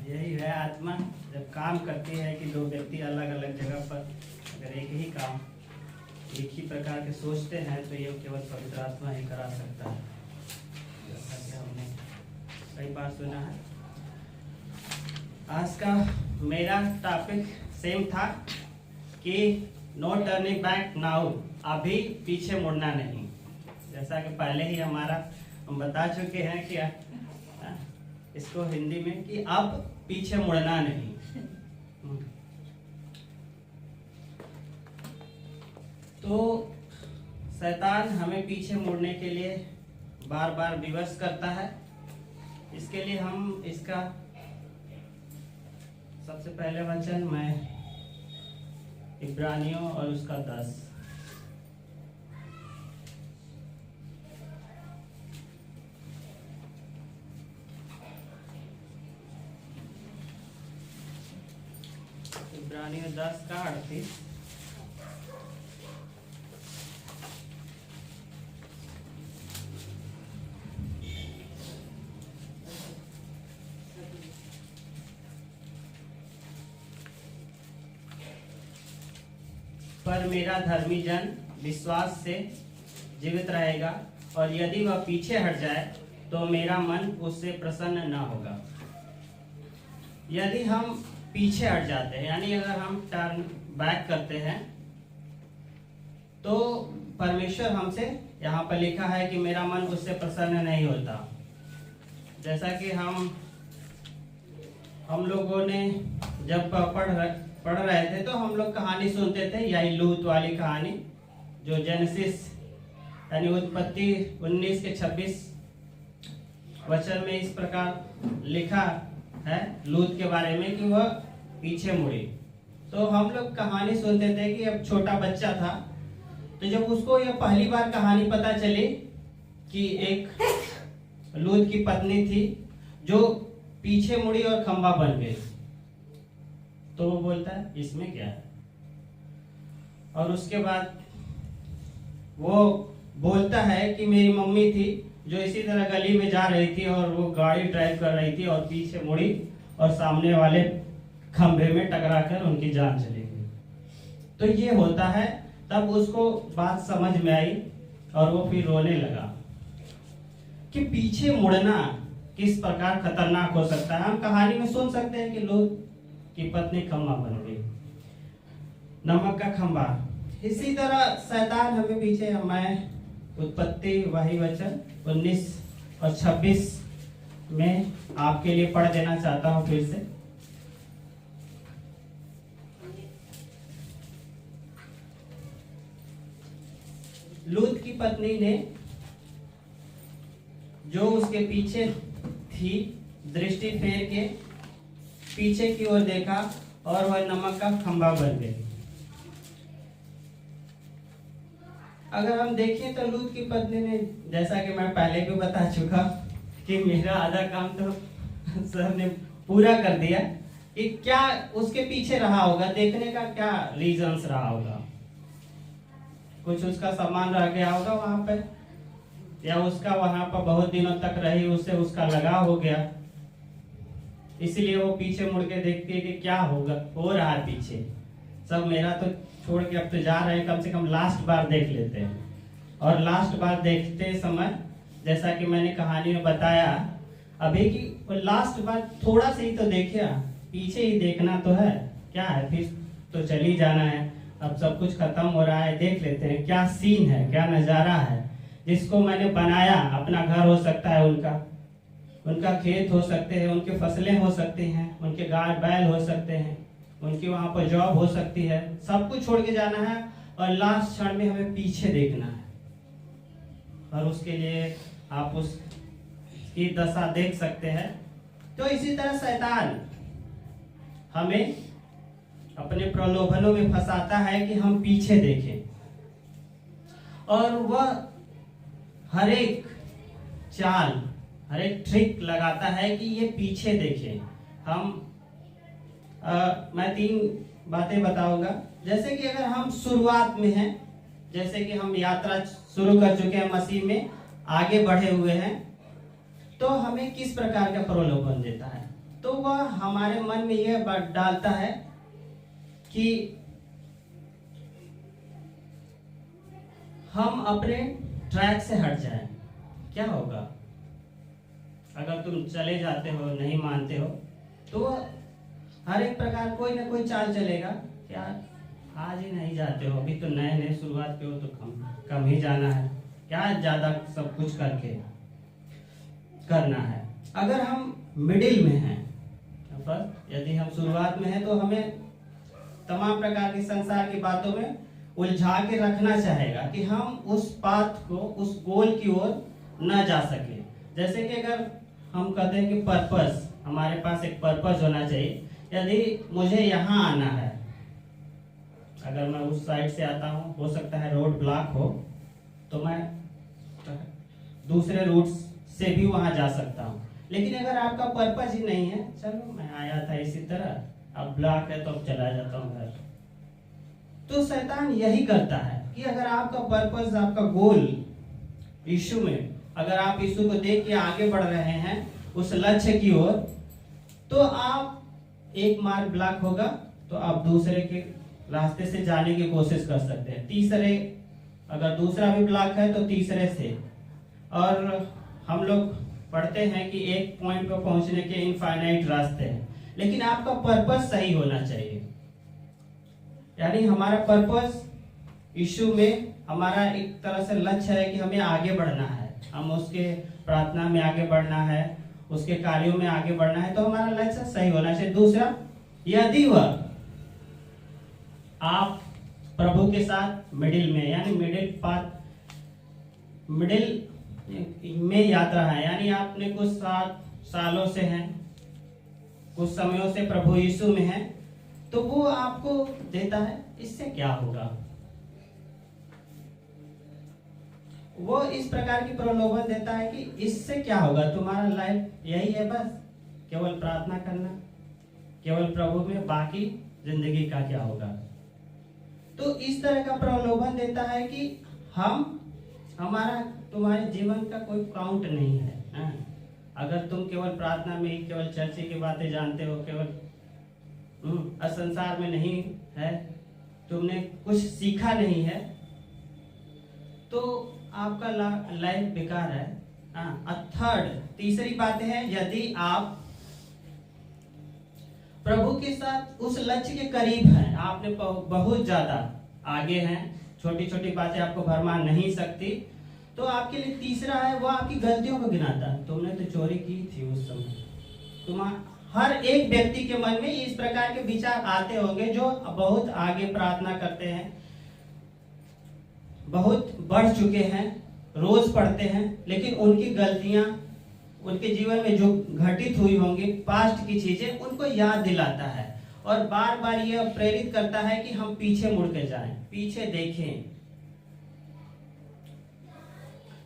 Speaker 5: यही है आत्मा, जब काम करती है कि दो व्यक्ति अलग अलग जगह पर अगर एक ही काम एक ही प्रकार के सोचते हैं तो ये केवल पवित्र आत्मा ही करा सकता है, जैसा कि हमने कई बार सुना है। आज का मेरा टॉपिक सेम था कि नो टर्निंग बैक नाउ, अभी पीछे मुड़ना नहीं। जैसा कि पहले ही हम बता चुके हैं कि इसको हिंदी में कि अब पीछे मुड़ना नहीं। तो शैतान हमें पीछे मुड़ने के लिए बार बार विवश करता है। इसके लिए हम इसका सबसे पहले वचन मैं इब्रानियों और उसका 10 इब्रानियों 10 का 38। पर मेरा धर्मी जन विश्वास से जीवित रहेगा, और यदि वह पीछे हट जाए तो मेरा मन उससे प्रसन्न न होगा। यदि हम पीछे हट जाते हैं, यानी अगर हम टर्न बैक करते हैं, तो परमेश्वर हमसे, यहाँ पर लिखा है कि मेरा मन उससे प्रसन्न नहीं होता। जैसा कि हम लोगों ने जब पढ़ रहे थे तो हम लोग कहानी सुनते थे, यही लूत वाली कहानी, जो जेनेसिस यानी उत्पत्ति 19 के 26 वचन में इस प्रकार लिखा है लूत के बारे में कि वह पीछे मुड़ी। तो हम लोग कहानी सुनते थे कि अब छोटा बच्चा था, तो जब उसको यह पहली बार कहानी पता चली कि एक लूत की पत्नी थी जो पीछे मुड़ी और खंबा बन गई, तो वो बोलता है इसमें क्या है। और उसके बाद वो बोलता है कि मेरी मम्मी थी जो इसी तरह गली में जा रही थी और वो गाड़ी ड्राइव कर रही थी और पीछे मुड़ी और सामने वाले खंभे में टकराकर उनकी जान चली गई। तो ये होता है। तब उसको बात समझ में आई और वो फिर रोने लगा कि पीछे मुड़ना किस प्रकार खतरनाक हो सकता है। हम कहानी में सुन सकते हैं कि लूत की पत्नी खंबा बन गई, नमक का खंबा। इसी तरह शैतान हमें पीछे, मैं उत्पत्ति वही वचन 19 और 26 में आपके लिए पढ़ देना चाहता हूं फिर से। लूत की पत्नी ने जो उसके पीछे थी दृष्टि फेर के पीछे की ओर देखा और वह नमक का खंबा बन गई। अगर हम देखें तो लूत की पत्नी ने, जैसा कि मैं पहले भी बता चुका कि मेरा आधा काम तो सर ने पूरा कर दिया, कि क्या उसके पीछे रहा होगा, देखने का क्या रीजंस रहा होगा। कुछ उसका सामान रह गया होगा वहां पे, या उसका वहां पर बहुत दिनों तक रही, उससे उसका लगाव हो गया, इसलिए वो पीछे मुड़ के देखती है कि क्या होगा, हो रहा है पीछे। सब मेरा तो छोड़ के अब तो जा रहे हैं, कम से कम लास्ट बार देख लेते हैं। और लास्ट बार देखते समय, जैसा कि मैंने कहानी में बताया अभी, कि लास्ट बार थोड़ा सा ही तो देखिए, पीछे ही देखना तो है, क्या है, फिर तो चल ही जाना है। अब सब कुछ खत्म हो रहा है, देख लेते हैं क्या सीन है, क्या नजारा है। जिसको मैंने बनाया, अपना घर हो सकता है, उनका खेत हो सकते हैं, उनके फसलें हो सकती हैं, उनके गाय बैल हो सकते हैं, उनकी वहां पर जॉब हो सकती है, सब कुछ छोड़ के जाना है और लास्ट क्षण में हमें पीछे देखना है। और उसके लिए आप उसकी दशा देख सकते हैं। तो इसी तरह शैतान हमें अपने प्रलोभनों में फंसाता है कि हम पीछे देखें, और वह हर एक चाल, हर एक ट्रिक लगाता है कि ये पीछे देखें। मैं 3 बातें बताऊंगा। जैसे कि अगर हम शुरुआत में हैं, जैसे कि हम यात्रा शुरू कर चुके हैं मसीह में, आगे बढ़े हुए हैं, तो हमें किस प्रकार का प्रलोभन देता है? तो वह हमारे मन में यह बात डालता है कि हम अपने ट्रैक से हट जाएं। क्या होगा अगर तुम चले जाते हो, नहीं मानते हो, तो हर एक प्रकार कोई ना कोई चाल चलेगा। क्या आज ही नहीं जाते हो, अभी तो नए नए शुरुआत पे हो, तो कम ही जाना है, क्या ज्यादा सब कुछ करके करना है। अगर हम मिडिल में हैं, बस यदि हम शुरुआत में हैं, तो हमें तमाम प्रकार की संसार की बातों में उलझा के रखना चाहेगा कि हम उस पाथ को, उस गोल की ओर न जा सके। जैसे कि अगर हम कहते हैं कि पर्पस, हमारे पास एक पर्पस होना चाहिए। यदि मुझे यहाँ आना है, अगर मैं उस साइड से आता हूँ, हो सकता है रोड ब्लॉक हो, तो मैं दूसरे रूट से भी वहां जा सकता हूँ। लेकिन अगर आपका पर्पस ही नहीं है, चलो मैं आया था इसी तरह, अब ब्लॉक है तो अब चला जाता हूँ घर, तो शैतान यही करता है कि अगर आपका पर्पस, आपका गोल यीशु में, अगर आप यीशु को देख के आगे बढ़ रहे हैं उस लक्ष्य की ओर, तो आप एक मार्ग ब्लॉक होगा तो आप दूसरे के रास्ते से जाने की कोशिश कर सकते हैं, तीसरे, अगर दूसरा भी ब्लॉक है तो तीसरे से। और हम लोग पढ़ते हैं कि एक पॉइंट पर पहुंचने के इनफाइनाइट रास्ते हैं, लेकिन आपका पर्पस सही होना चाहिए। यानी हमारा पर्पस यीशु में, हमारा एक तरह से लक्ष्य है कि हमें आगे बढ़ना है, हम उसके प्रार्थना में आगे बढ़ना है, उसके कार्यों में आगे बढ़ना है, तो हमारा लक्ष्य सही होना चाहिए। दूसरा, यदि वह आप प्रभु के साथ मिडिल में, यानी मिडिल पाथ, मिडिल में यात्रा है, यानी आपने कुछ सालों से हैं, कुछ समयों से प्रभु यीशु में हैं, तो वो आपको देता है, इससे क्या होगा? वो इस प्रकार की प्रलोभन देता है कि इससे क्या होगा, तुम्हारा लाइफ यही है, बस केवल प्रार्थना करना, केवल प्रभु में, बाकी जिंदगी का क्या होगा? तो इस तरह का प्रलोभन देता है कि हमारा, तुम्हारे जीवन का कोई काउंट नहीं है। अगर तुम केवल प्रार्थना में, केवल चर्च की बातें जानते हो, केवल संसार में नहीं है, तुमने कुछ सीखा नहीं है, तो आपका लाइफ बेकार है। थर्ड, तीसरी बात है, यदि आप प्रभु के साथ उस लक्ष्य के करीब हैं, आपने बहुत ज्यादा आगे हैं, छोटी छोटी बातें आपको भरमा नहीं सकती, तो आपके लिए तीसरा है, वो आपकी गलतियों को गिनाता है। तुमने तो चोरी की थी उस समय। हर एक व्यक्ति के मन में इस प्रकार के विचार आते होंगे, जो बहुत आगे प्रार्थना करते हैं, बहुत बढ़ चुके हैं, रोज पढ़ते हैं, लेकिन उनकी गलतियां, उनके जीवन में जो घटित हुई होंगी पास्ट की चीजें, उनको याद दिलाता है और बार बार यह प्रेरित करता है कि हम पीछे मुड़ के जाएं, पीछे देखें।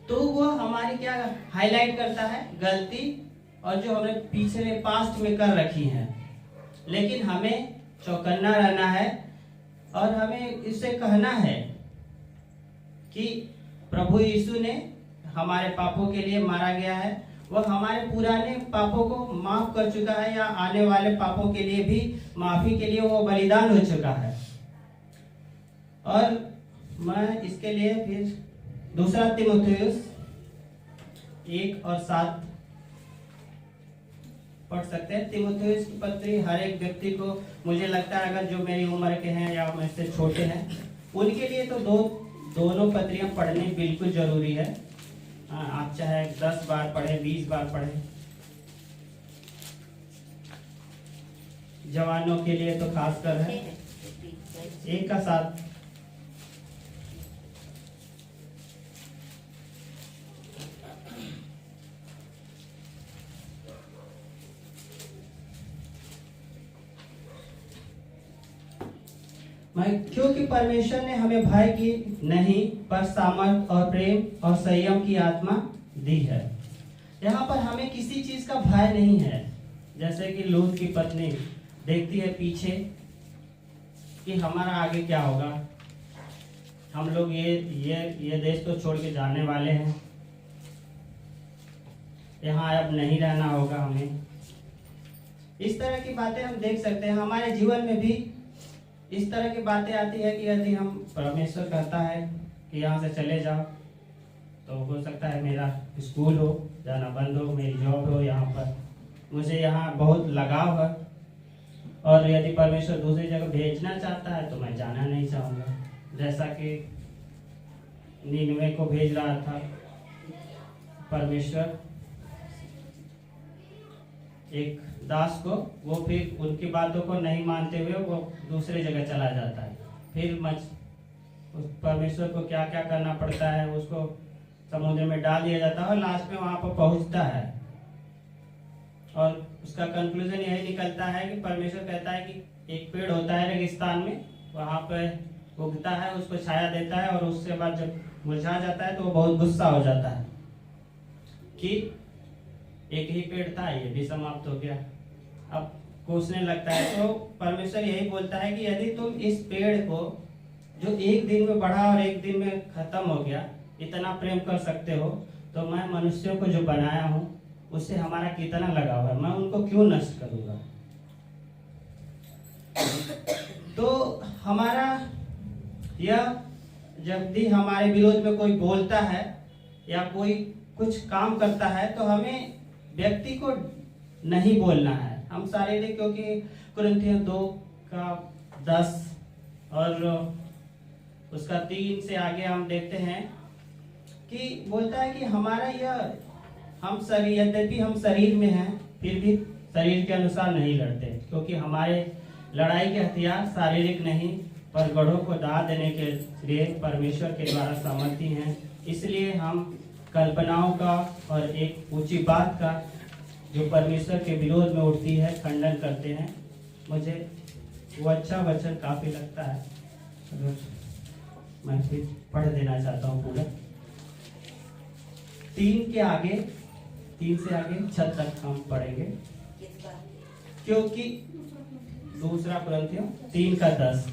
Speaker 5: तो वो हमारी क्या हाईलाइट करता है? गलती, और जो हमने पिछले पास्ट में कर रखी है। लेकिन हमें चौकन्ना रहना है और हमें इससे कहना है कि प्रभु यीशु ने हमारे पापों के लिए मारा गया है, वह हमारे पुराने पापों को माफ कर चुका है, या आने वाले पापों के लिए भी माफी के लिए वो बलिदान हो चुका है। और मैं इसके लिए फिर दूसरा तीमुथियुस 1:7 पढ़ सकते हैं। तीमुथियुस की पत्री हर एक व्यक्ति को, मुझे लगता है अगर जो मेरी उम्र के हैं या मुझसे छोटे हैं, उनके लिए तो दोनों पत्रियां पढ़नी बिल्कुल जरूरी है। आप चाहे 10 बार पढ़े, 20 बार पढ़े। जवानों के लिए तो खासकर है। 1:7 क्योंकि परमेश्वर ने हमें भय की नहीं, पर सामर्थ और प्रेम और संयम की आत्मा दी है। यहाँ पर हमें किसी चीज का भय नहीं है। जैसे कि लूत की पत्नी देखती है पीछे कि हमारा आगे क्या होगा, हम लोग ये देश तो छोड़ के जाने वाले हैं, यहाँ अब नहीं रहना होगा हमें। इस तरह की बातें हम देख सकते हैं। हमारे जीवन में भी इस तरह की बातें आती है कि यदि हम परमेश्वर कहता है कि यहाँ से चले जाओ, तो हो सकता है मेरा स्कूल हो जाना बंद हो, मेरी जॉब हो, यहाँ पर मुझे यहाँ बहुत लगाव है, और यदि परमेश्वर दूसरी जगह भेजना चाहता है तो मैं जाना नहीं चाहूँगा। जैसा कि नीनवे को भेज रहा था परमेश्वर एक दास को, वो फिर उनकी बातों को नहीं मानते हुए वो दूसरे जगह चला जाता है। फिर उस परमेश्वर को क्या क्या करना पड़ता है, उसको समुद्र में डाल दिया जाता है और लास्ट में वहां पर पहुंचता है, और उसका कंक्लूजन यही निकलता है कि परमेश्वर कहता है कि एक पेड़ होता है रेगिस्तान में, वहां पर उगता है, उसको छाया देता है, और उसके बाद जब मुरझा जाता है तो वो बहुत गुस्सा हो जाता है कि एक ही पेड़ था, ये भी समाप्त हो गया। अब कोसने लगता है। तो परमेश्वर यही बोलता है कि यदि तुम इस पेड़ को जो एक दिन में बढ़ा और एक दिन में खत्म हो गया, इतना प्रेम कर सकते हो, तो मैं मनुष्यों को जो बनाया हूँ उससे हमारा कितना लगाव है, मैं उनको क्यों नष्ट करूंगा। तो हमारा यह जब भी हमारे विरोध में कोई बोलता है या कोई कुछ काम करता है, तो हमें व्यक्ति को नहीं बोलना है। हम शारीरिक, क्योंकि कुरिन्थियों 2:10 और उसका 3 से आगे हम देखते हैं कि बोलता है कि हमारा यह हम शरीर, यद्यपि हम शरीर में हैं, फिर भी शरीर के अनुसार नहीं लड़ते, क्योंकि हमारे लड़ाई के हथियार शारीरिक नहीं पर गढ़ों को दाह देने के लिए परमेश्वर के द्वारा सामर्थी हैं। इसलिए हम कल्पनाओं का और एक ऊंची बात का जो परमेश्वर के विरोध में उठती है खंडन करते हैं। मुझे वो अच्छा वचन काफी लगता है, मैं फिर पढ़ देना चाहता हूँ पूरा। 3 से आगे 6 तक हम पढ़ेंगे, क्योंकि दूसरा कुरिन्थियों 3:10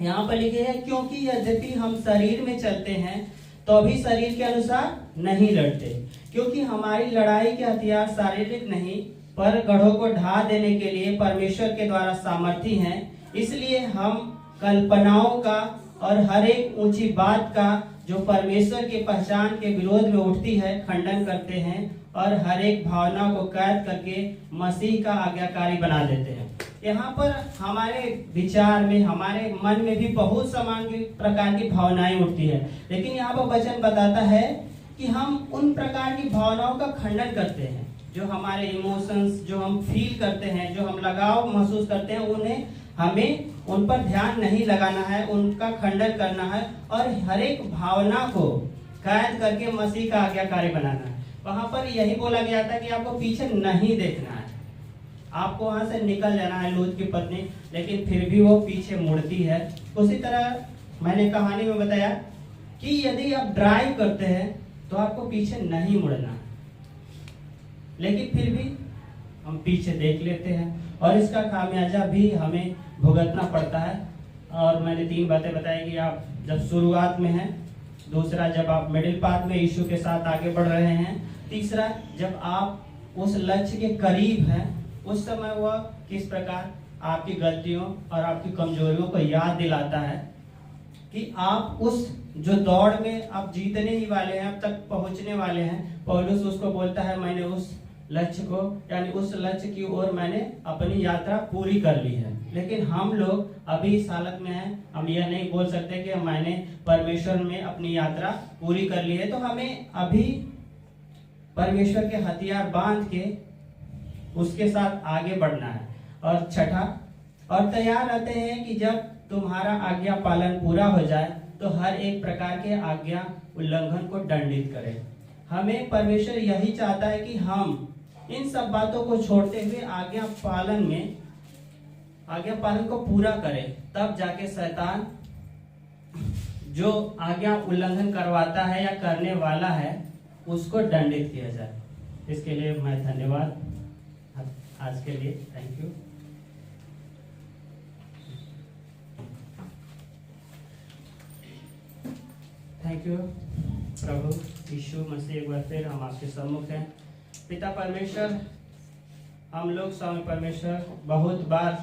Speaker 5: यहाँ पर लिखे है, क्योंकि यद्यपि हम शरीर में चलते हैं तो भी शरीर के अनुसार नहीं लड़ते, क्योंकि हमारी लड़ाई के हथियार शारीरिक नहीं पर गढ़ों को ढा देने के लिए परमेश्वर के द्वारा सामर्थी हैं। इसलिए हम कल्पनाओं का और हर एक ऊंची बात का जो परमेश्वर की पहचान के विरोध में उठती है खंडन करते हैं, और हर एक भावना को कैद करके मसीह का आज्ञाकारी बना देते हैं। यहाँ पर हमारे विचार में, हमारे मन में भी बहुत समान प्रकार की भावनाएं उठती है, लेकिन यहाँ पर वचन बताता है कि हम उन प्रकार की भावनाओं का खंडन करते हैं। जो हमारे इमोशंस, जो हम फील करते हैं, जो हम लगाव महसूस करते हैं, उन्हें हमें उन पर ध्यान नहीं लगाना है, उनका खंडन करना है, और हर एक भावना को कैद करके मसीह का आज्ञाकारी बनाना है। वहां पर यही बोला गया था कि आपको पीछे नहीं देखना है, आपको वहां से निकल जाना है लूत की पत्नी, लेकिन फिर भी वो पीछे मुड़ती है। उसी तरह मैंने कहानी में बताया कि यदि आप ड्राइव करते हैं तो आपको पीछे नहीं मुड़ना है, लेकिन फिर भी हम पीछे देख लेते हैं, और इसका खामियाजा भी हमें भुगतना पड़ता है। और मैंने 3 बातें बताई कि आप जब शुरुआत में हैं, दूसरा जब आप मिडिल पाथ में यीशु के साथ आगे बढ़ रहे हैं, तीसरा जब आप उस लक्ष्य के करीब हैं, उस समय वह किस प्रकार आपकी गलतियों और आपकी कमजोरियों को याद दिलाता है कि आप उस जो दौड़ में आप जीतने ही वाले हैं, अब तक पहुंचने वाले हैं। पौलुस उसको बोलता है, मैंने उस लक्ष्य को, यानी उस लक्ष्य की ओर मैंने अपनी यात्रा पूरी कर ली है। लेकिन हम लोग अभी इस हालत में हैं, हम यह नहीं बोल सकते कि मैंने परमेश्वर में अपनी यात्रा पूरी कर ली है। तो हमें अभी परमेश्वर के हथियार बांध के उसके साथ आगे बढ़ना है। और छठा, और तैयार रहते हैं कि जब तुम्हारा आज्ञा पालन पूरा हो जाए तो हर एक प्रकार के आज्ञा उल्लंघन को दंडित करे। हमें परमेश्वर यही चाहता है कि हम इन सब बातों को छोड़ते हुए आज्ञा पालन को पूरा करें, तब जाके शैतान जो आज्ञा उल्लंघन करवाता है या करने वाला है उसको दंडित किया जाए। इसके लिए मैं धन्यवाद आज के लिए, थैंक यू। थैंक यू प्रभु यीशु मसीह, एक बार फिर हम आपके सम्मुख हैं पिता परमेश्वर, हम लोग स्वामी परमेश्वर बहुत बार,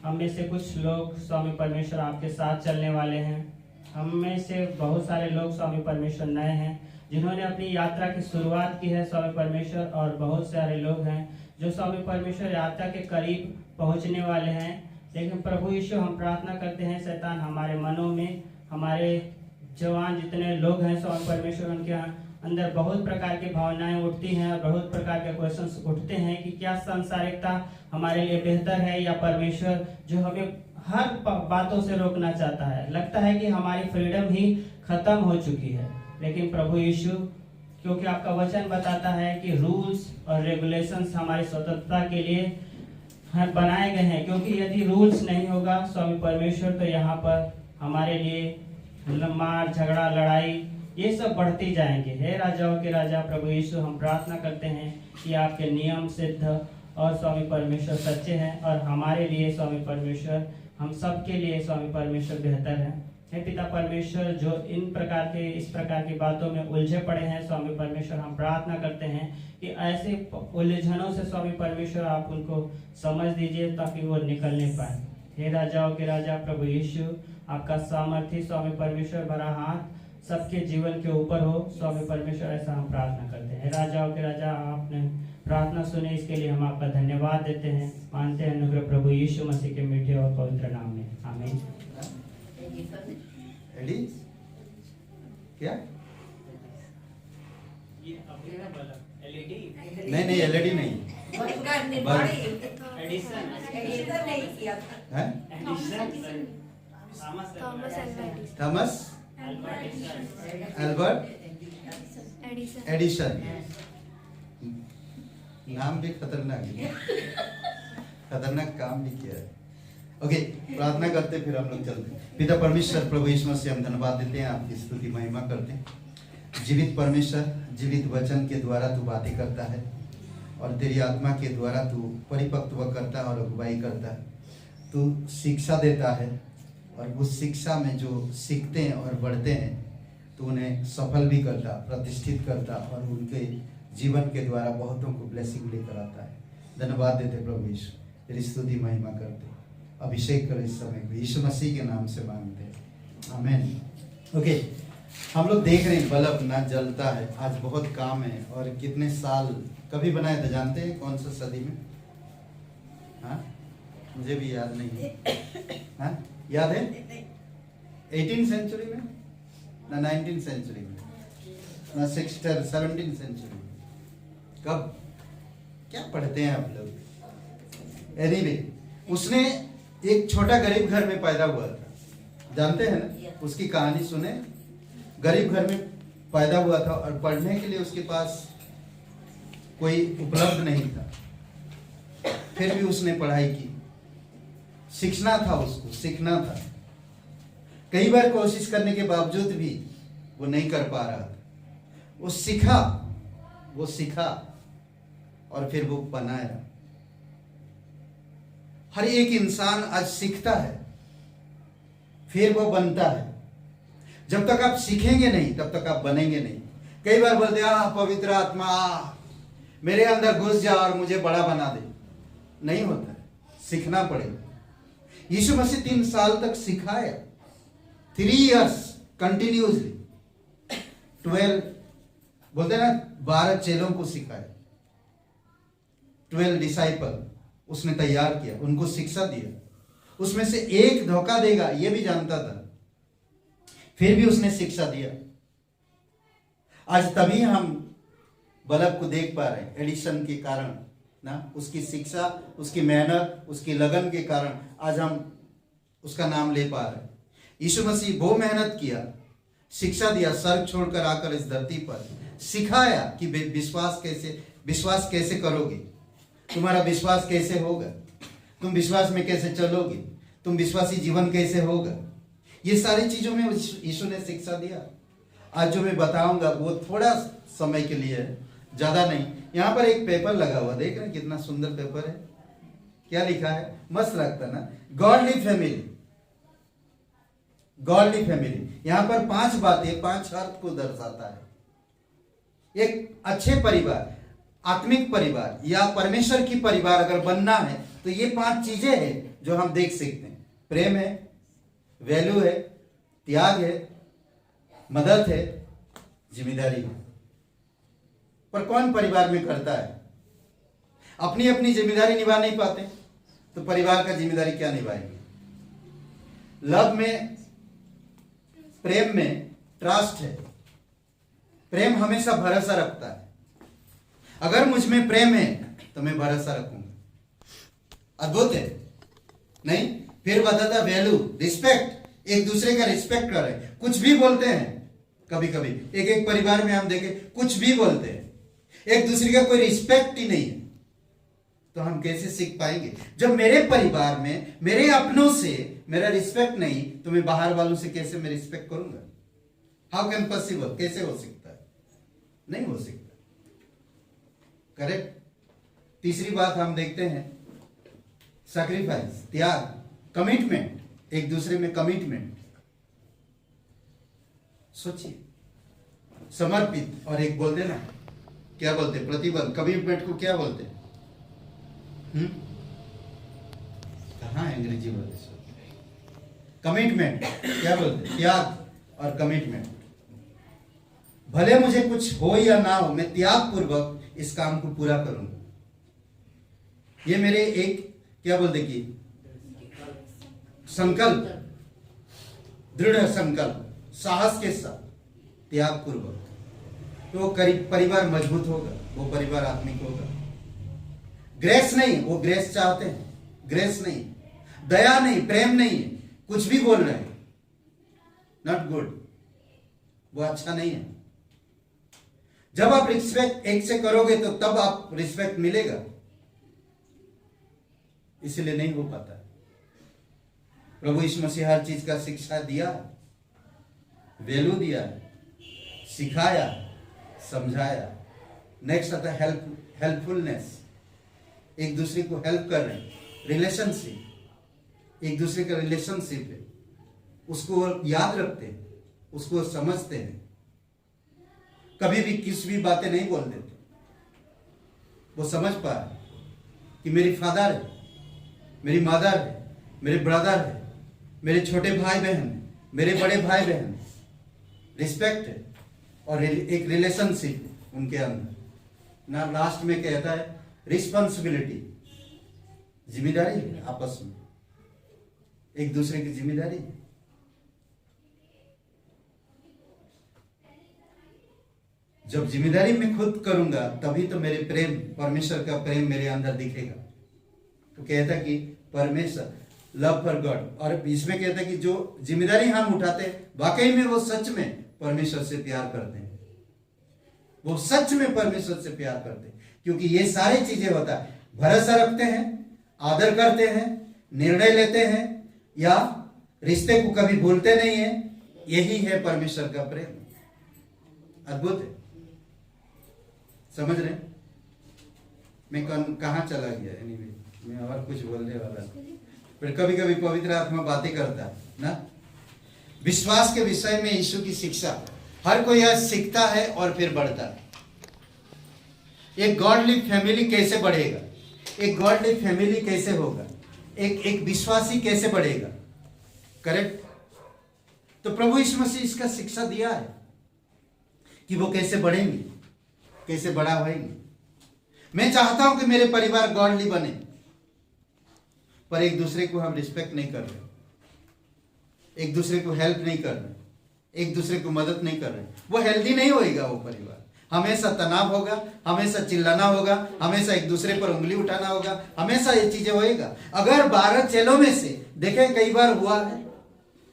Speaker 5: हम में से कुछ लोग स्वामी परमेश्वर आपके साथ चलने वाले हैं, हम में से बहुत सारे लोग स्वामी परमेश्वर नए हैं जिन्होंने अपनी यात्रा की शुरुआत की है स्वामी परमेश्वर, और बहुत सारे लोग हैं जो स्वामी परमेश्वर यात्रा के करीब पहुंचने वाले हैं। लेकिन प्रभु यीशु, हम प्रार्थना करते हैं शैतान हमारे मनों में, हमारे जवान जितने लोग हैं स्वामी परमेश्वर, उनके अंदर बहुत प्रकार की भावनाएं उठती हैं और बहुत प्रकार के क्वेश्चंस उठते हैं कि क्या सांसारिकता हमारे लिए बेहतर है या परमेश्वर जो हमें हर बातों से रोकना चाहता है। लगता है कि हमारी फ्रीडम ही खत्म हो चुकी है। लेकिन प्रभु यीशु, क्योंकि आपका वचन बताता है कि रूल्स और रेगुलेशंस हमारी स्वतंत्रता के लिए बनाए गए हैं, क्योंकि यदि रूल्स नहीं होगा स्वामी परमेश्वर तो यहाँ पर हमारे लिए मार झगड़ा लड़ाई ये सब बढ़ती जाएंगे। हे राजाओं के राजा प्रभु यीशु, हम प्रार्थना करते हैं कि आपके नियम सिद्ध और स्वामी परमेश्वर सच्चे हैं, और हमारे लिए स्वामी परमेश्वर, हम सब के लिए स्वामी परमेश्वर बेहतर है। हे पिता परमेश्वर, जो इस प्रकार की बातों में उलझे पड़े हैं स्वामी परमेश्वर, हम प्रार्थना करते हैं कि ऐसे उलझनों से स्वामी परमेश्वर आप उनको समझ दीजिए ताकि वो निकलने पाए। हे राजाओं के राजा प्रभु यीशु, आपका सामर्थ्य स्वामी परमेश्वर भरा हाथ सबके जीवन के ऊपर हो स्वामी परमेश्वर, ऐसा हम प्रार्थना करते हैं। राजाओं के राजा, आपने प्रार्थना सुने, इसके लिए हम आपका धन्यवाद देते हैं। मानते हैं अनुग्रह प्रभु यीशु मसीह के मीठे और पवित्र नाम में, आमीन।
Speaker 2: एडी क्या?
Speaker 5: ये अभी का बल्ब एलईडी
Speaker 2: नहीं एलईडी नहीं,
Speaker 5: एडिशन
Speaker 2: है थॉमस एल्बर्ट एडिशन। नाम भी खतरनाक है, खतरनाक काम भी किया है। ओके, प्रार्थना करते फिर हम लोग चलते हैं। पिता परमेश्वर प्रभु यीशु मसीह, हम धन्यवाद देते हैं, आपकी स्तुति महिमा करते हैं। जीवित परमेश्वर, जीवित वचन के द्वारा तू बातें करता है और तेरी आत्मा के द्वारा तू परिपक्व करता है और अगुवाई करता है। तू शिक्षा देता है और उस शिक्षा में जो सीखते हैं और बढ़ते हैं तो उन्हें सफल भी करता, प्रतिष्ठित करता और उनके जीवन के द्वारा बहुतों को ब्लेसिंग लेकर आता है। धन्यवाद देते प्रभु यीशु, तेरी स्तुति महिमा करते। अभिषेक करो इस समय को, यीशु मसीह के नाम से मांगते हैं, आमीन। ओके, हम लोग देख रहे हैं बल्ब ना जलता है। आज बहुत काम है और कितने साल कभी बनाया था जानते हैं? कौन सा सदी में? हाँ, मुझे भी याद नहीं है। हाँ, याद है? 18th सेंचुरी में ना 19th सेंचुरी में ना 17th सेंचुरी में? कब? क्या पढ़ते हैं आप लोग? एनीवे, उसने एक छोटा गरीब घर में पैदा हुआ था, जानते हैं ना? उसकी कहानी सुने। गरीब घर में पैदा हुआ था और पढ़ने के लिए उसके पास कोई उपलब्ध नहीं था, फिर भी उसने पढ़ाई की। सीखना था, उसको सीखना था। कई बार कोशिश करने के बावजूद भी वो नहीं कर पा रहा था। वो सीखा और फिर वो बनाया। हर एक इंसान आज सीखता है फिर वो बनता है। जब तक आप सीखेंगे नहीं तब तक आप बनेंगे नहीं। कई बार बोलते पवित्र आत्मा मेरे अंदर घुस जा और मुझे बड़ा बना दे, नहीं होता है, सीखना पड़ेगा। यीशु मसीह 3 साल तक सिखाया, 3 years कंटिन्यूसली। 12 बोलते ना, 12 चेलों को सिखाया, 12 डिसाइपल उसने तैयार किया, उनको शिक्षा दिया। उसमें से एक धोखा देगा ये भी जानता था, फिर भी उसने शिक्षा दिया। आज तभी हम बल्ब को देख पा रहे हैं, एडिशन के कारण ना, उसकी शिक्षा, उसकी मेहनत, उसकी लगन के कारण आज हम उसका नाम ले पा रहे हैं। यीशु मसीह वो मेहनत किया, शिक्षा दिया, स्वर्ग छोड़कर आकर इस धरती पर सिखाया कि विश्वास कैसे करोगे, तुम्हारा विश्वास कैसे होगा, तुम विश्वास में कैसे चलोगे, तुम विश्वासी जीवन कैसे होगा। ये सारी चीजों में यीशु ने शिक्षा दिया। आज जो मैं बताऊंगा वो थोड़ा समय के लिए है, ज्यादा नहीं। यहाँ पर एक पेपर लगा हुआ, देख रहे हैं कितना सुंदर पेपर है। क्या लिखा है? मस्त लगता ना, गॉडली फैमिली। गॉडली फैमिली, यहाँ पर 5 बातें 5 अर्थ को दर्शाता है। एक अच्छे परिवार, आत्मिक परिवार या परमेश्वर की परिवार अगर बनना है तो ये 5 चीजें हैं जो हम देख सकते हैं। प्रेम है, वैल्यू है, त्याग है, मदद है, जिम्मेदारी है। पर कौन परिवार में करता है? अपनी अपनी जिम्मेदारी निभा नहीं पाते तो परिवार का जिम्मेदारी क्या निभाएंगे? लव में, प्रेम में ट्रस्ट है। प्रेम हमेशा भरोसा रखता है। अगर मुझ में प्रेम है तो मैं भरोसा रखूंगा। अद्भुत है नहीं? फिर बताता वैल्यू, रिस्पेक्ट, एक दूसरे का रिस्पेक्ट कर रहे हैं। कुछ भी बोलते हैं, कभी कभी एक एक परिवार में हम देखें कुछ भी बोलते हैं, एक दूसरे का कोई रिस्पेक्ट ही नहीं है, तो हम कैसे सीख पाएंगे? जब मेरे परिवार में मेरे अपनों से मेरा रिस्पेक्ट नहीं तो मैं बाहर वालों से कैसे मैं रिस्पेक्ट करूंगा? How can possible? कैसे हो सकता है? नहीं हो सकता। करेक्ट। तीसरी बात हम देखते हैं सैक्रिफाइस, त्याग, कमिटमेंट, एक दूसरे में कमिटमेंट। सोचिए, समर्पित और एक बोलते ना, क्या बोलते? प्रतिबद्ध। कमिटमेंट को क्या बोलते? कहाँ है अंग्रेजी बोलते? कमिटमेंट क्या बोलते? त्याग और कमिटमेंट। भले मुझे कुछ हो या ना हो, मैं त्याग पूर्वक इस काम को पूरा करूंगा। ये मेरे एक क्या बोलते कि संकल्प, दृढ़ संकल्प, साहस के साथ, त्याग पूर्वक, तो वो परिवार मजबूत होगा, वो परिवार आत्मिक होगा। ग्रेस नहीं, वो ग्रेस चाहते हैं, ग्रेस नहीं, दया नहीं, प्रेम नहीं है, कुछ भी बोल रहे हैं, नॉट गुड, वो अच्छा नहीं है। जब आप रिस्पेक्ट एक से करोगे तो तब आप रिस्पेक्ट मिलेगा, इसलिए नहीं हो पाता। प्रभु यीशु मसीह हर चीज का शिक्षा दिया, वैल्यू दिया, सिखाया, समझाया। नेक्स्ट आता है हेल्पफुलनेस, एक दूसरे को हेल्प कर रहे हैं, रिलेशनशिप, एक दूसरे का रिलेशनशिप है, उसको याद रखते हैं, उसको समझते हैं, कभी भी किसी भी बातें नहीं बोल देते। वो समझ पाए कि मेरी फादर है, मेरी मदर है, मेरे ब्रदर है, मेरे छोटे भाई बहन है, मेरे बड़े भाई बहन है, रिस्पेक्ट है और एक रिलेशनशिप है उनके अंदर ना। लास्ट में कहता है रिस्पॉन्सिबिलिटी, जिम्मेदारी है, आपस में एक दूसरे की जिम्मेदारी है। जब जिम्मेदारी मैं खुद करूंगा तभी तो मेरे प्रेम, परमेश्वर का प्रेम मेरे अंदर दिखेगा। तो कहता कि परमेश्वर, लव फॉर गॉड, और इसमें कहता है कि जो जिम्मेदारी हम उठाते हैं वाकई में वो सच में परमेश्वर से प्यार करते हैं, वो सच में परमेश्वर से प्यार करते हैं, क्योंकि ये सारी चीजें होता है, भरोसा रखते हैं, आदर करते हैं, निर्णय लेते हैं या रिश्ते को कभी भूलते नहीं है। यही है परमेश्वर का प्रेम। अद्भुत है, समझ रहे? मैं कहाँ चला गया? एनीवे, मैं और कुछ बोलने वाला, फिर कभी कभी पवित्र आत्मा बातें करता है ना। विश्वास के विषय में यीशु की शिक्षा, हर कोई यह सीखता है और फिर बढ़ता है। एक गॉडली फैमिली कैसे बढ़ेगा? एक गॉडली फैमिली कैसे होगा? एक विश्वासी कैसे बढ़ेगा? करेक्ट। तो प्रभु यीशु मसीह इसका शिक्षा दिया है कि वो कैसे बढ़ेंगे, कैसे बड़ा होएंगे। मैं चाहता हूं कि मेरे परिवार गॉडली बने, पर एक दूसरे को हम रिस्पेक्ट नहीं कर रहे, एक दूसरे को हेल्प नहीं कर रहे, एक दूसरे को मदद नहीं कर रहे, वो हेल्दी नहीं होएगा। वो परिवार हमेशा तनाव होगा, हमेशा चिल्लाना होगा, हमेशा एक दूसरे पर उंगली उठाना होगा, हमेशा ये चीजें होएगा। अगर 12 चेलों में से देखें, कई बार हुआ है,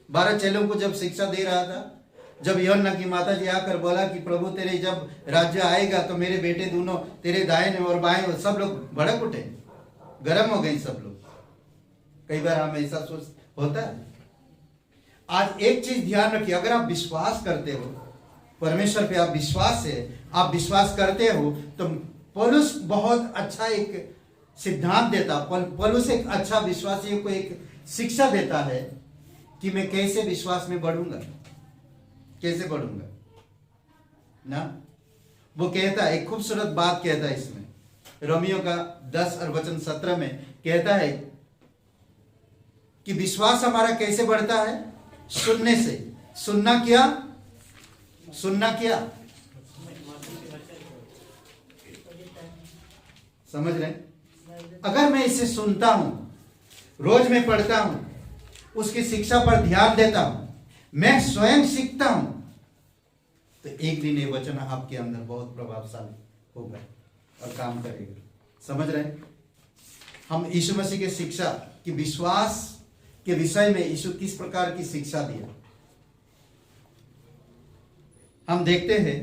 Speaker 2: 12 चेलों को जब शिक्षा दे रहा था, जब यूहन्ना की माता जी आकर बोला कि प्रभु तेरे जब राज्य आएगा तो मेरे बेटे दोनों तेरे दाएं और बाएं, सब लोग भड़क उठे, गर्म हो गए सब लोग। कई बार हम ऐसा सोच होता है। आज एक चीज ध्यान रखिए, अगर आप विश्वास करते हो परमेश्वर पे, आप विश्वास है, आप विश्वास करते हो, तो पौलुस बहुत अच्छा एक सिद्धांत देता, पौलुस एक अच्छा विश्वासियों को एक शिक्षा देता है कि मैं कैसे विश्वास में बढ़ूंगा, कैसे बढ़ूंगा ना। वो कहता है, एक खूबसूरत बात कहता है इसमें, रोमियो का 10 और वचन 17 में कहता है कि विश्वास हमारा कैसे बढ़ता है? सुनने से। सुनना क्या? सुनना क्या? समझ रहे? अगर मैं इसे सुनता हूं, रोज में पढ़ता हूं, उसकी शिक्षा पर ध्यान देता हूं, मैं स्वयं सीखता हूं, तो एक दिन ये वचन आपके अंदर बहुत प्रभावशाली होगा और काम करेगा। समझ रहे हैं? हम यीशु मसीह के शिक्षा की, विश्वास के विषय में यीशु किस प्रकार की शिक्षा दिया, हम देखते हैं।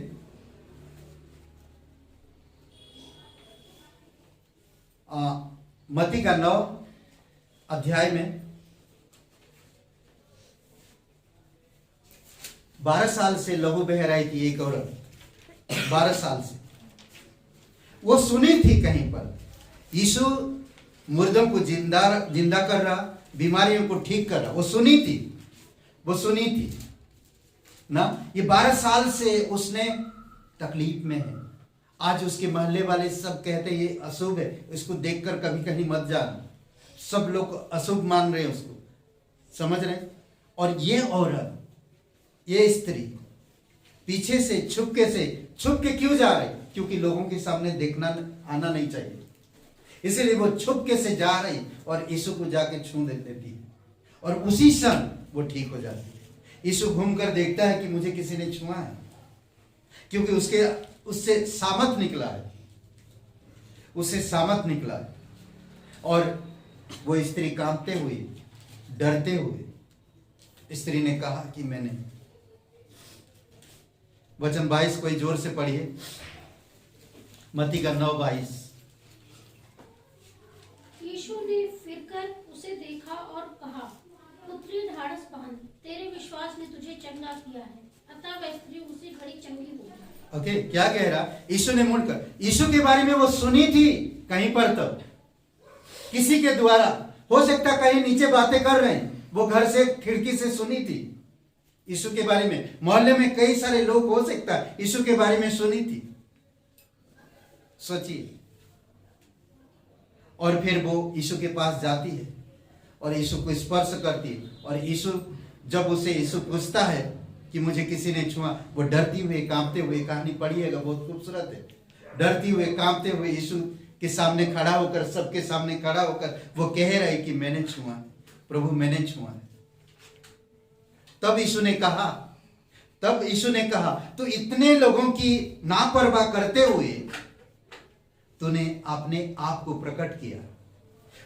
Speaker 2: मत्ती का 9 अध्याय में 12 साल से लहू बह रही थी एक औरत, 12 साल से। वो सुनी थी कहीं पर यीशु मुर्दों को जिंदा कर रहा, बीमारियों को ठीक कर रहा, वो सुनी थी ना। ये 12 साल से उसने तकलीफ में है। आज उसके मोहल्ले वाले सब कहते हैं ये अशुभ है, इसको देखकर कभी कहीं मत जाना। सब लोग अशुभ मान रहे हैं उसको, समझ रहे? और ये औरत, ये स्त्री पीछे से छुप के क्यों जा रही? क्योंकि लोगों के सामने देखना आना नहीं चाहिए, इसलिए वो छुप के से जा रही और यीशु को जाके छू देती है और उसी क्षण वो ठीक हो जाती है। यीशु घूमकर देखता है कि मुझे किसी ने छुआ है, क्योंकि उससे सामर्थ निकला है, उससे सामर्थ निकला है। और वो स्त्री कांपते हुए, डरते हुए, स्त्री ने कहा कि मैंने, वचन 22 कोई जोर से पढ़िए, मत्ती का 9:22।
Speaker 4: यीशु ने फिरकर उसे देखा और कहा, पुत्री ढाढ़स बांध, तेरे विश्वास ने तुझे चंगा किया है। अतः वह स्त्री उसी घड़ी चंगी हो गई।
Speaker 2: ओके, क्या कह रहा? यीशु ने मुड़कर, यीशु के बारे में वो सुनी थी कहीं पर, तब किसी के द्वारा, हो सकता कहीं नीचे बातें कर रहे हैं, वो घर से खिड़की से सुनी थी यीशु के बारे में। मोहल्ले में कई सारे लोग, हो सकता है यीशु के बारे में सुनी थी। सोचिए। और फिर वो यीशु के पास जाती है और यीशु को स्पर्श करती है, और यीशु जब उसे यीशु पूछता है कि मुझे किसी ने छुआ, वो डरती हुई, कांपते हुए, कहानी पढ़िएगा बहुत खूबसूरत है, डरती हुए, कांपते हुए यीशु के सामने खड़ा होकर, सबके सामने खड़ा होकर वो कह रहे कि मैंने छुआ, प्रभु मैंने छुआ है। तब यीशु ने कहा, तो इतने लोगों की नापरवाह करते हुए तूने अपने आप को प्रकट किया।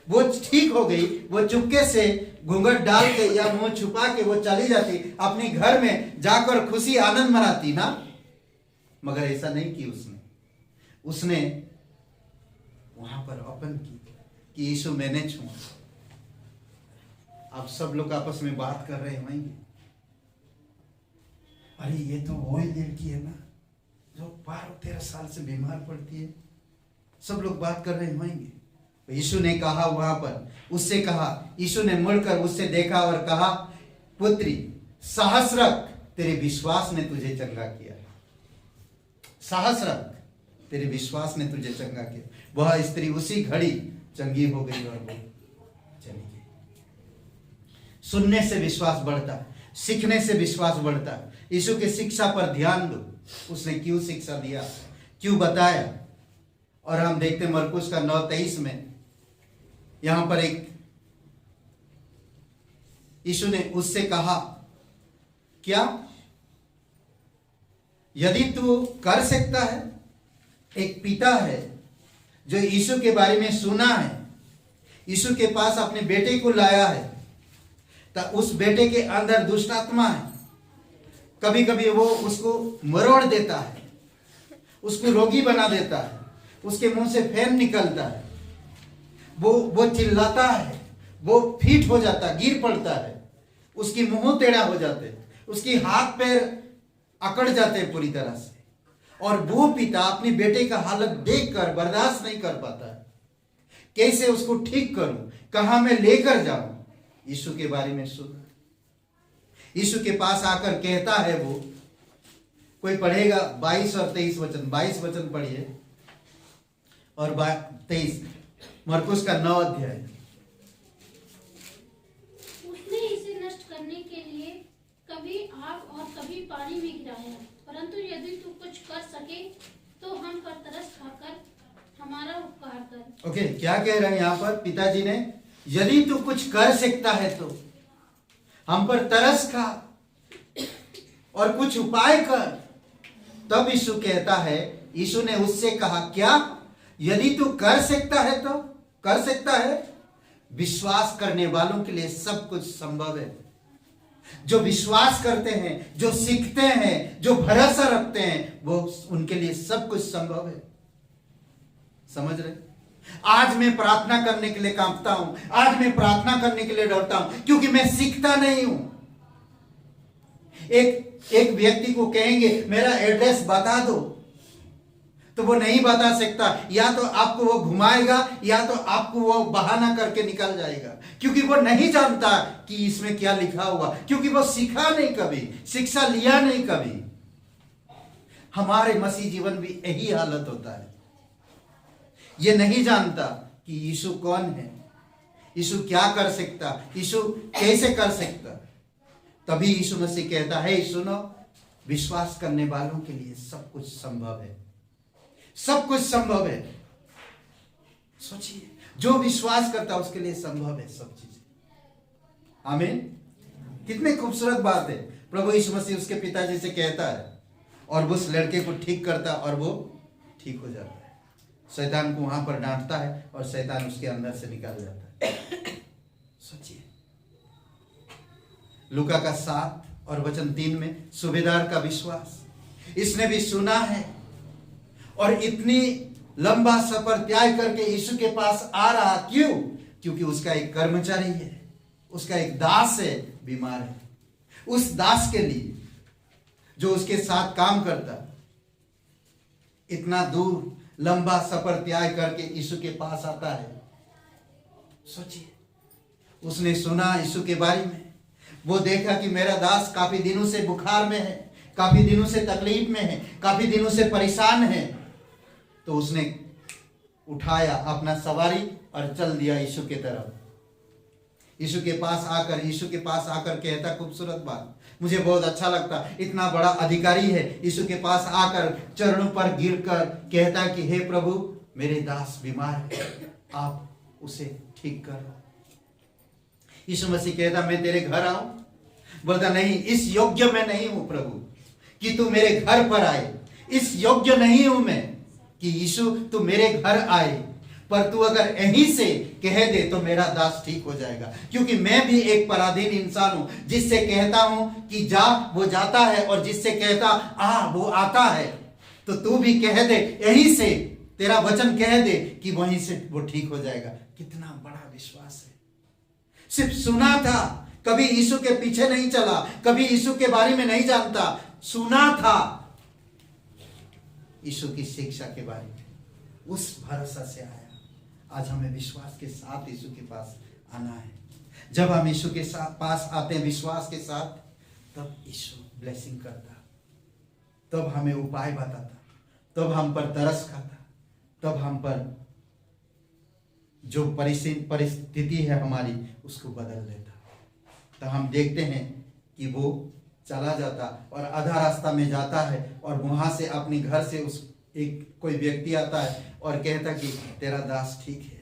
Speaker 2: वो ठीक हो गई, वो चुपके से घूंघट डाल के या मुंह छुपा के वो चली जाती, अपने घर में जाकर खुशी आनंद मनाती ना, मगर ऐसा नहीं की उसने वहां पर ओपन की कि यीशु मैंने छुआ। आप सब लोग आपस में बात कर रहे होंगे, अरे ये तो वही लड़की है ना जो 12-13 साल से बीमार पड़ती है, सब लोग बात कर रहे होंगे। यीशु ने कहा वहां पर, उससे कहा, यीशु ने मुड़कर उससे देखा और कहा, पुत्री साहस रख, तेरे विश्वास ने तुझे चंगा किया। साहस रख, तेरे विश्वास ने तुझे चंगा किया। वह स्त्री उसी घड़ी चंगी हो गई और वो चली गई। सुनने से विश्वास बढ़ता है, सीखने से विश्वास बढ़ता है। यीशु की शिक्षा पर ध्यान दो, उसने क्यों शिक्षा दिया, क्यों बताया। और हम देखते हैं मरकुस का 9:23 में, यहां पर एक यीशु ने उससे कहा, क्या यदि तू कर सकता है? एक पिता है जो यीशु के बारे में सुना है, यीशु के पास अपने बेटे को लाया है, तो उस बेटे के अंदर दुष्ट आत्मा है। कभी कभी वो उसको मरोड़ देता है, उसको रोगी बना देता है, उसके मुंह से फेन निकलता है, वो चिल्लाता है, वो फीट हो जाता है, गिर पड़ता है, उसकी मुंह टेढ़ा हो जाते हैं, उसकी हाथ पैर अकड़ जाते हैं पूरी तरह से। और वो पिता अपने बेटे का हालत देखकर बर्दाश्त नहीं कर पाता है, कैसे उसको ठीक करूं, कहां मैं लेकर जाऊं। यीशु के बारे में सुन, यीशु के पास आकर कहता है वो, कोई पढ़ेगा 22 और 23 वचन। 22 वचन पढ़िए और 23, मरकुस का 9 अध्याय।
Speaker 4: उसने इसे नष्ट करने के लिए कभी आग और कभी पानी में गिराया, परंतु यदि तू कुछ कर सके तो हम पर तरस खाकर हमारा उपकार कर।
Speaker 2: ओके, क्या कह रहे हैं यहाँ पर पिताजी ने? यदि तू कुछ कर सकता है तो हम पर तरस खा और कुछ उपाय कर। तब यीशु कहता है, यीशु ने उससे कहा क्या? यदि तू कर सकता है तो कर सकता है। विश्वास करने वालों के लिए सब कुछ संभव है। जो विश्वास करते हैं, जो सीखते हैं, जो भरोसा रखते हैं, वो उनके लिए सब कुछ संभव है। समझ रहे? आज मैं प्रार्थना करने के लिए कांपता हूं, आज मैं प्रार्थना करने के लिए डरता हूं, क्योंकि मैं सीखता नहीं हूं। एक व्यक्ति को कहेंगे मेरा एड्रेस बता दो, तो वो नहीं बता सकता। या तो आपको वो घुमाएगा या तो आपको वो बहाना करके निकल जाएगा, क्योंकि वो नहीं जानता कि इसमें क्या लिखा हुआ, क्योंकि वो सीखा नहीं, कभी शिक्षा लिया नहीं कभी। हमारे मसीह जीवन भी यही हालत होता है। ये नहीं जानता कि यीशु कौन है, यीशु क्या कर सकता, यीशु कैसे कर सकता। तभी यीशु मसीह कहता है, सुनो, विश्वास करने वालों के लिए सब कुछ संभव है, सब कुछ संभव है। सोचिए, जो विश्वास करता है उसके लिए संभव है सब चीजें। आमीन। कितनी खूबसूरत बात है। प्रभु यीशु मसीह उसके पिताजी से कहता है और उस लड़के को ठीक करता और वो ठीक हो जाता है। शैतान को वहां पर डांटता है और शैतान उसके अंदर से निकल जाता है। सोचिए, लूका का 7 और वचन 3 में सूबेदार का विश्वास, इसने भी सुना है और इतनी लंबा सफर त्याग करके यीशु के पास आ रहा। क्यों? क्योंकि उसका एक कर्मचारी है, उसका एक दास है, बीमार है। उस दास के लिए जो उसके साथ काम करता, इतना दूर लंबा सफर त्याग करके यीशु के पास आता है। सोचिए, उसने सुना यीशु के बारे में, वो देखा कि मेरा दास काफी दिनों से बुखार में है, काफी दिनों से तकलीफ में है, काफी दिनों से परेशान है। तो उसने उठाया अपना सवारी और चल दिया यीशु के तरफ। यीशु के पास आकर कहता, खूबसूरत बात, मुझे बहुत अच्छा लगता, इतना बड़ा अधिकारी है, यीशु के पास आकर चरणों पर गिरकर कहता कि हे प्रभु, मेरे दास बीमार है, आप उसे ठीक करो। यीशु मसीह कहता, मैं तेरे घर आऊं? बोलता, नहीं, इस योग्य मैं नहीं हूं प्रभु कि तू मेरे घर पर आए। इस योग्य नहीं हूं मैं कि यीशु तू मेरे घर आए, पर तू अगर यहीं से कह दे तो मेरा दास ठीक हो जाएगा। क्योंकि मैं भी एक पराधीन इंसान हूं, जिससे कहता हूं कि जा, वो जाता है, और जिससे कहता आ, वो आता है। तो तू भी कह दे, यहीं से तेरा वचन कह दे कि वहीं से वो ठीक हो जाएगा। कितना बड़ा विश्वास है। सिर्फ सुना था, कभी यीशु के पीछे नहीं चला, कभी यीशु के बारे में नहीं जानता, सुना था यीशु की शिक्षा के बारे में, उस भरोसा से आया। आज हमें विश्वास के साथ यीशु के पास आना है। जब हम यीशु के साथ पास आते हैं विश्वास के साथ, तब यीशु ब्लेसिंग करता, तब हमें उपाय बताता, तब हम पर तरस खाता, तब हम पर जो परिस्थिति है हमारी उसको बदल देता। तो हम देखते हैं कि वो चला जाता और आधा रास्ता में जाता है, और वहां से अपने घर से उस कोई व्यक्ति आता है और कहता कि तेरा दास ठीक है।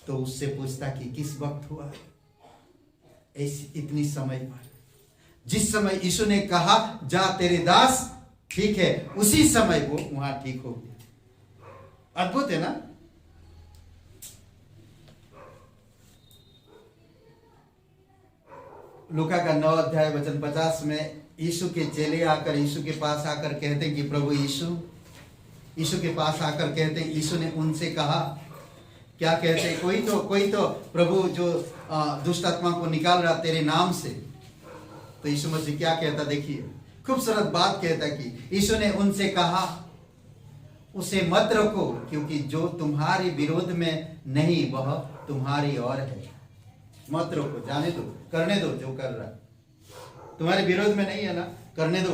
Speaker 2: तो उससे पूछता कि किस वक्त हुआ? ऐसी इतनी समय पर, जिस समय यीशु ने कहा जा तेरे दास ठीक है, उसी समय वो वहां ठीक हो गया। अद्भुत है ना? लूका का 9 अध्याय वचन 50 में यीशु के चेले आकर यीशु के पास आकर कहते हैं कि प्रभु यीशु के पास आकर कहते हैं, यीशु ने उनसे कहा, क्या कहते हैं, कोई तो प्रभु जो दुष्ट आत्मा को निकाल रहा तेरे नाम से। तो यीशु मसीह क्या कहता, देखिए खूबसूरत बात कहता कि यीशु ने उनसे कहा, उसे मत रखो, क्योंकि जो तुम्हारे विरोध में नहीं वह तुम्हारी ओर है। मत रोको, जाने दो, करने दो जो कर रहा है। तुम्हारे विरोध में नहीं है ना, करने दो।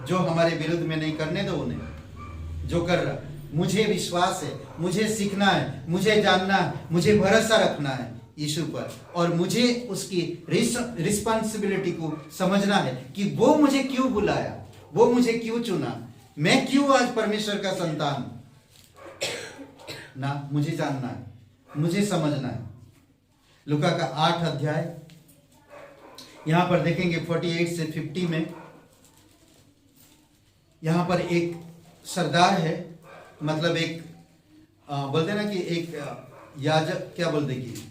Speaker 2: जो हमारे विरुद्ध में नहीं करने दो उन्हें, जो कर रहा। मुझे विश्वास है, मुझे सीखना है, मुझे जानना है, मुझे भरोसा रखना है यीशु पर, और मुझे उसकी रिस्पॉन्सिबिलिटी को समझना है कि वो मुझे क्यों बुलाया, वो मुझे क्यों चुना, मैं क्यों आज परमेश्वर का संतान हूं ना। मुझे जानना है, मुझे समझना है। लूका का 8 अध्याय यहां पर देखेंगे 48 से 50 में। यहां पर एक सरदार है, मतलब एक बोलते ना कि एक याजक, क्या बोलते कि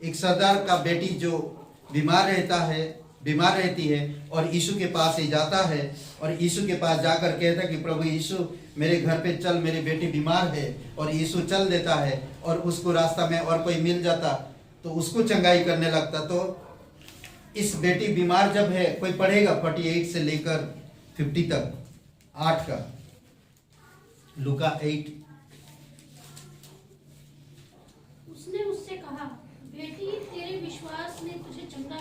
Speaker 2: एक सरदार का बेटी जो बीमार रहती है और यीशु के पास ही जाता है, और यीशु के पास जाकर कहता है कि प्रभु यीशु मेरे घर पे चल, मेरी बेटी बीमार है, और यीशु चल देता है, और उसको रास्ता में और कोई मिल जाता तो उसको चंगाई करने लगता। तो इस बेटी बीमार जब है, कोई पढ़ेगा 48 से लेकर 50 तक, 8 का, लूका 8।
Speaker 4: उसने उससे कहा, बेटी तेरे विश्वास ने तुझे चंगा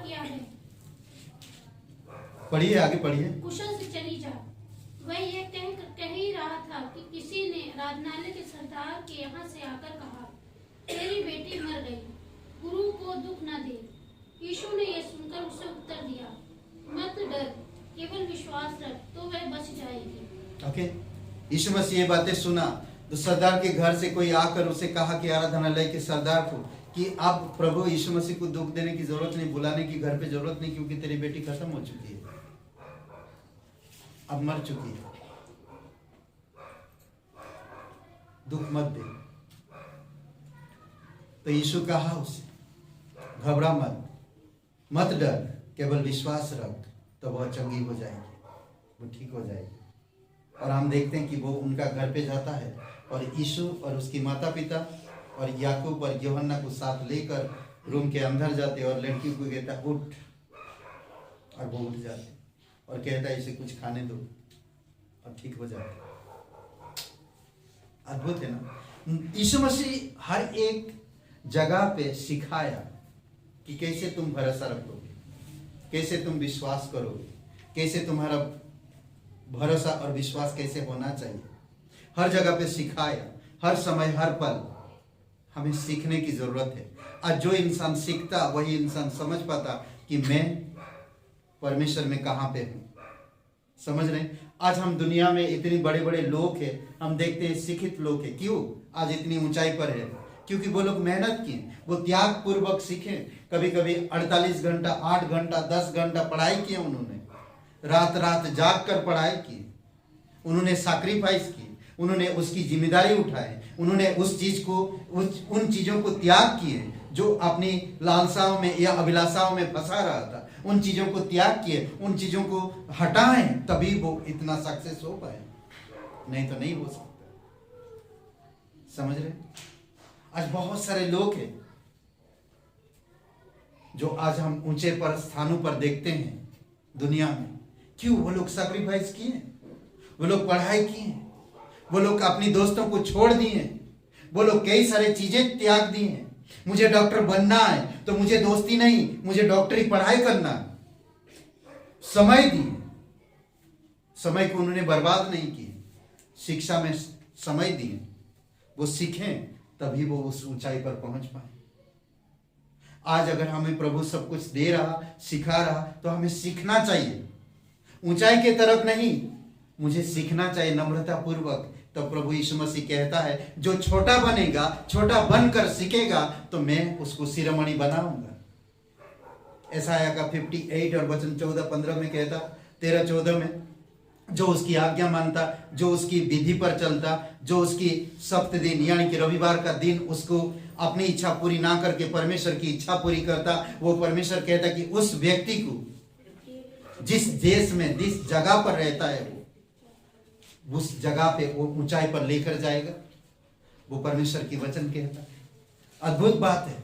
Speaker 4: किया है,
Speaker 2: पढ़िए, आगे पढ़िए।
Speaker 4: कुशल से चली जा। वह यह कह ही रहा था कि किसी ने राजनालय के सरदार के यहाँ से आकर कहा, तेरी बेटी मर गई, गुरु को दुख न दे। यीशु ने यह सुनकर उसे उत्तर दिया, मत डर, केवल विश्वास रख तो वह बच जाएगी।
Speaker 2: ओके, यीशु मसीह ये बातें सुना तो सरदार के घर से कोई आकर उसे कहा कि आराधनालय के सरदार को कि अब प्रभु यीशु मसीह को दुख देने की जरूरत नहीं, बुलाने की घर पे जरूरत नहीं, क्योंकि तेरी बेटी खत्म हो चुकी है, अब मर चुकी है, दुख मत दे। तो यीशु कहा उसे, घबरा मत डर, केवल विश्वास रख तो वह चंगी हो जाएगी, वो ठीक हो जाएगी। और हम देखते हैं कि वो उनका घर पे जाता है, और यीशु और उसकी माता पिता और याकूब और यूहन्ना को साथ लेकर रूम के अंदर जाते और लड़की को कहता उठ, और वो उठ जाते और कहता है इसे कुछ खाने दो, और ठीक हो जाते। अद्भुत है ना। यीशु मसीह हर एक जगह पे सिखाया कि कैसे तुम भरोसा रखोगे, कैसे तुम विश्वास करोगे, कैसे तुम्हारा भरोसा और विश्वास कैसे होना चाहिए। हर जगह पे सिखाया, हर समय हर पल हमें सीखने की जरूरत है। आज जो इंसान सीखता वही इंसान समझ पाता कि मैं परमेश्वर में कहां पे हूं। समझ रहे? आज हम दुनिया में इतने बड़े बड़े लोग हैं, हम देखते हैं शिक्षित लोग हैं, क्यों आज इतनी ऊंचाई पर है? क्योंकि वो लोग मेहनत किए, वो त्याग पूर्वक सीखे। कभी कभी 48 घंटा, 8 घंटा, 10 घंटा पढ़ाई किए उन्होंने, रात रात जाग कर पढ़ाई की, उन्होंने सैक्रिफाइस की, उन्होंने उसकी जिम्मेदारी उठाई, उन्होंने उस चीज को, उन चीजों को त्याग किए जो अपनी लालसाओं में या अभिलाषाओं में फंसा रहा था। उन चीजों को त्याग किए, उन चीजों को हटाएं, तभी वो इतना सक्सेस हो पाए, नहीं तो नहीं हो सकता। समझ रहे? आज बहुत सारे लोग हैं जो आज हम ऊंचे पर स्थानों पर देखते हैं दुनिया में। क्यों? वो लोग सैक्रिफाइस किए, वो लोग पढ़ाई किए, वो लोग अपनी दोस्तों को छोड़ दिए, वो लोग कई सारे चीजें त्याग दी हैं। मुझे डॉक्टर बनना है तो मुझे दोस्ती नहीं, मुझे डॉक्टरी पढ़ाई करना है। समय दिए, समय को उन्होंने बर्बाद नहीं किए, शिक्षा में समय दिए, वो सीखें तभी वो उस ऊंचाई पर पहुंच पाए। आज अगर हमें प्रभु सब कुछ दे रहा, सिखा रहा, तो हमें सीखना चाहिए, ऊंचाई के तरफ नहीं, मुझे सीखना चाहिए नम्रता पूर्वक। तो प्रभु यीशु मसीह कहता है जो छोटा बनेगा, छोटा बनकर सीखेगा तो मैं उसको शिरोमणि बनाऊंगा। यशायाह का 58 और वचन 14-15 में कहता, 13-14 में, जो उसकी आज्ञा मानता, जो उसकी विधि पर चलता, जो उसकी सप्त दिन यानी कि रविवार का दिन उसको अपनी इच्छा पूरी ना करके परमेश्वर की इच्छा पूरी करता, वो परमेश्वर कहता कि उस व्यक्ति को जिस देश में, जिस जगह पर रहता है, वो उस जगह पे वो ऊंचाई पर लेकर जाएगा। वो परमेश्वर की वचन कहता है। अद्भुत बात है।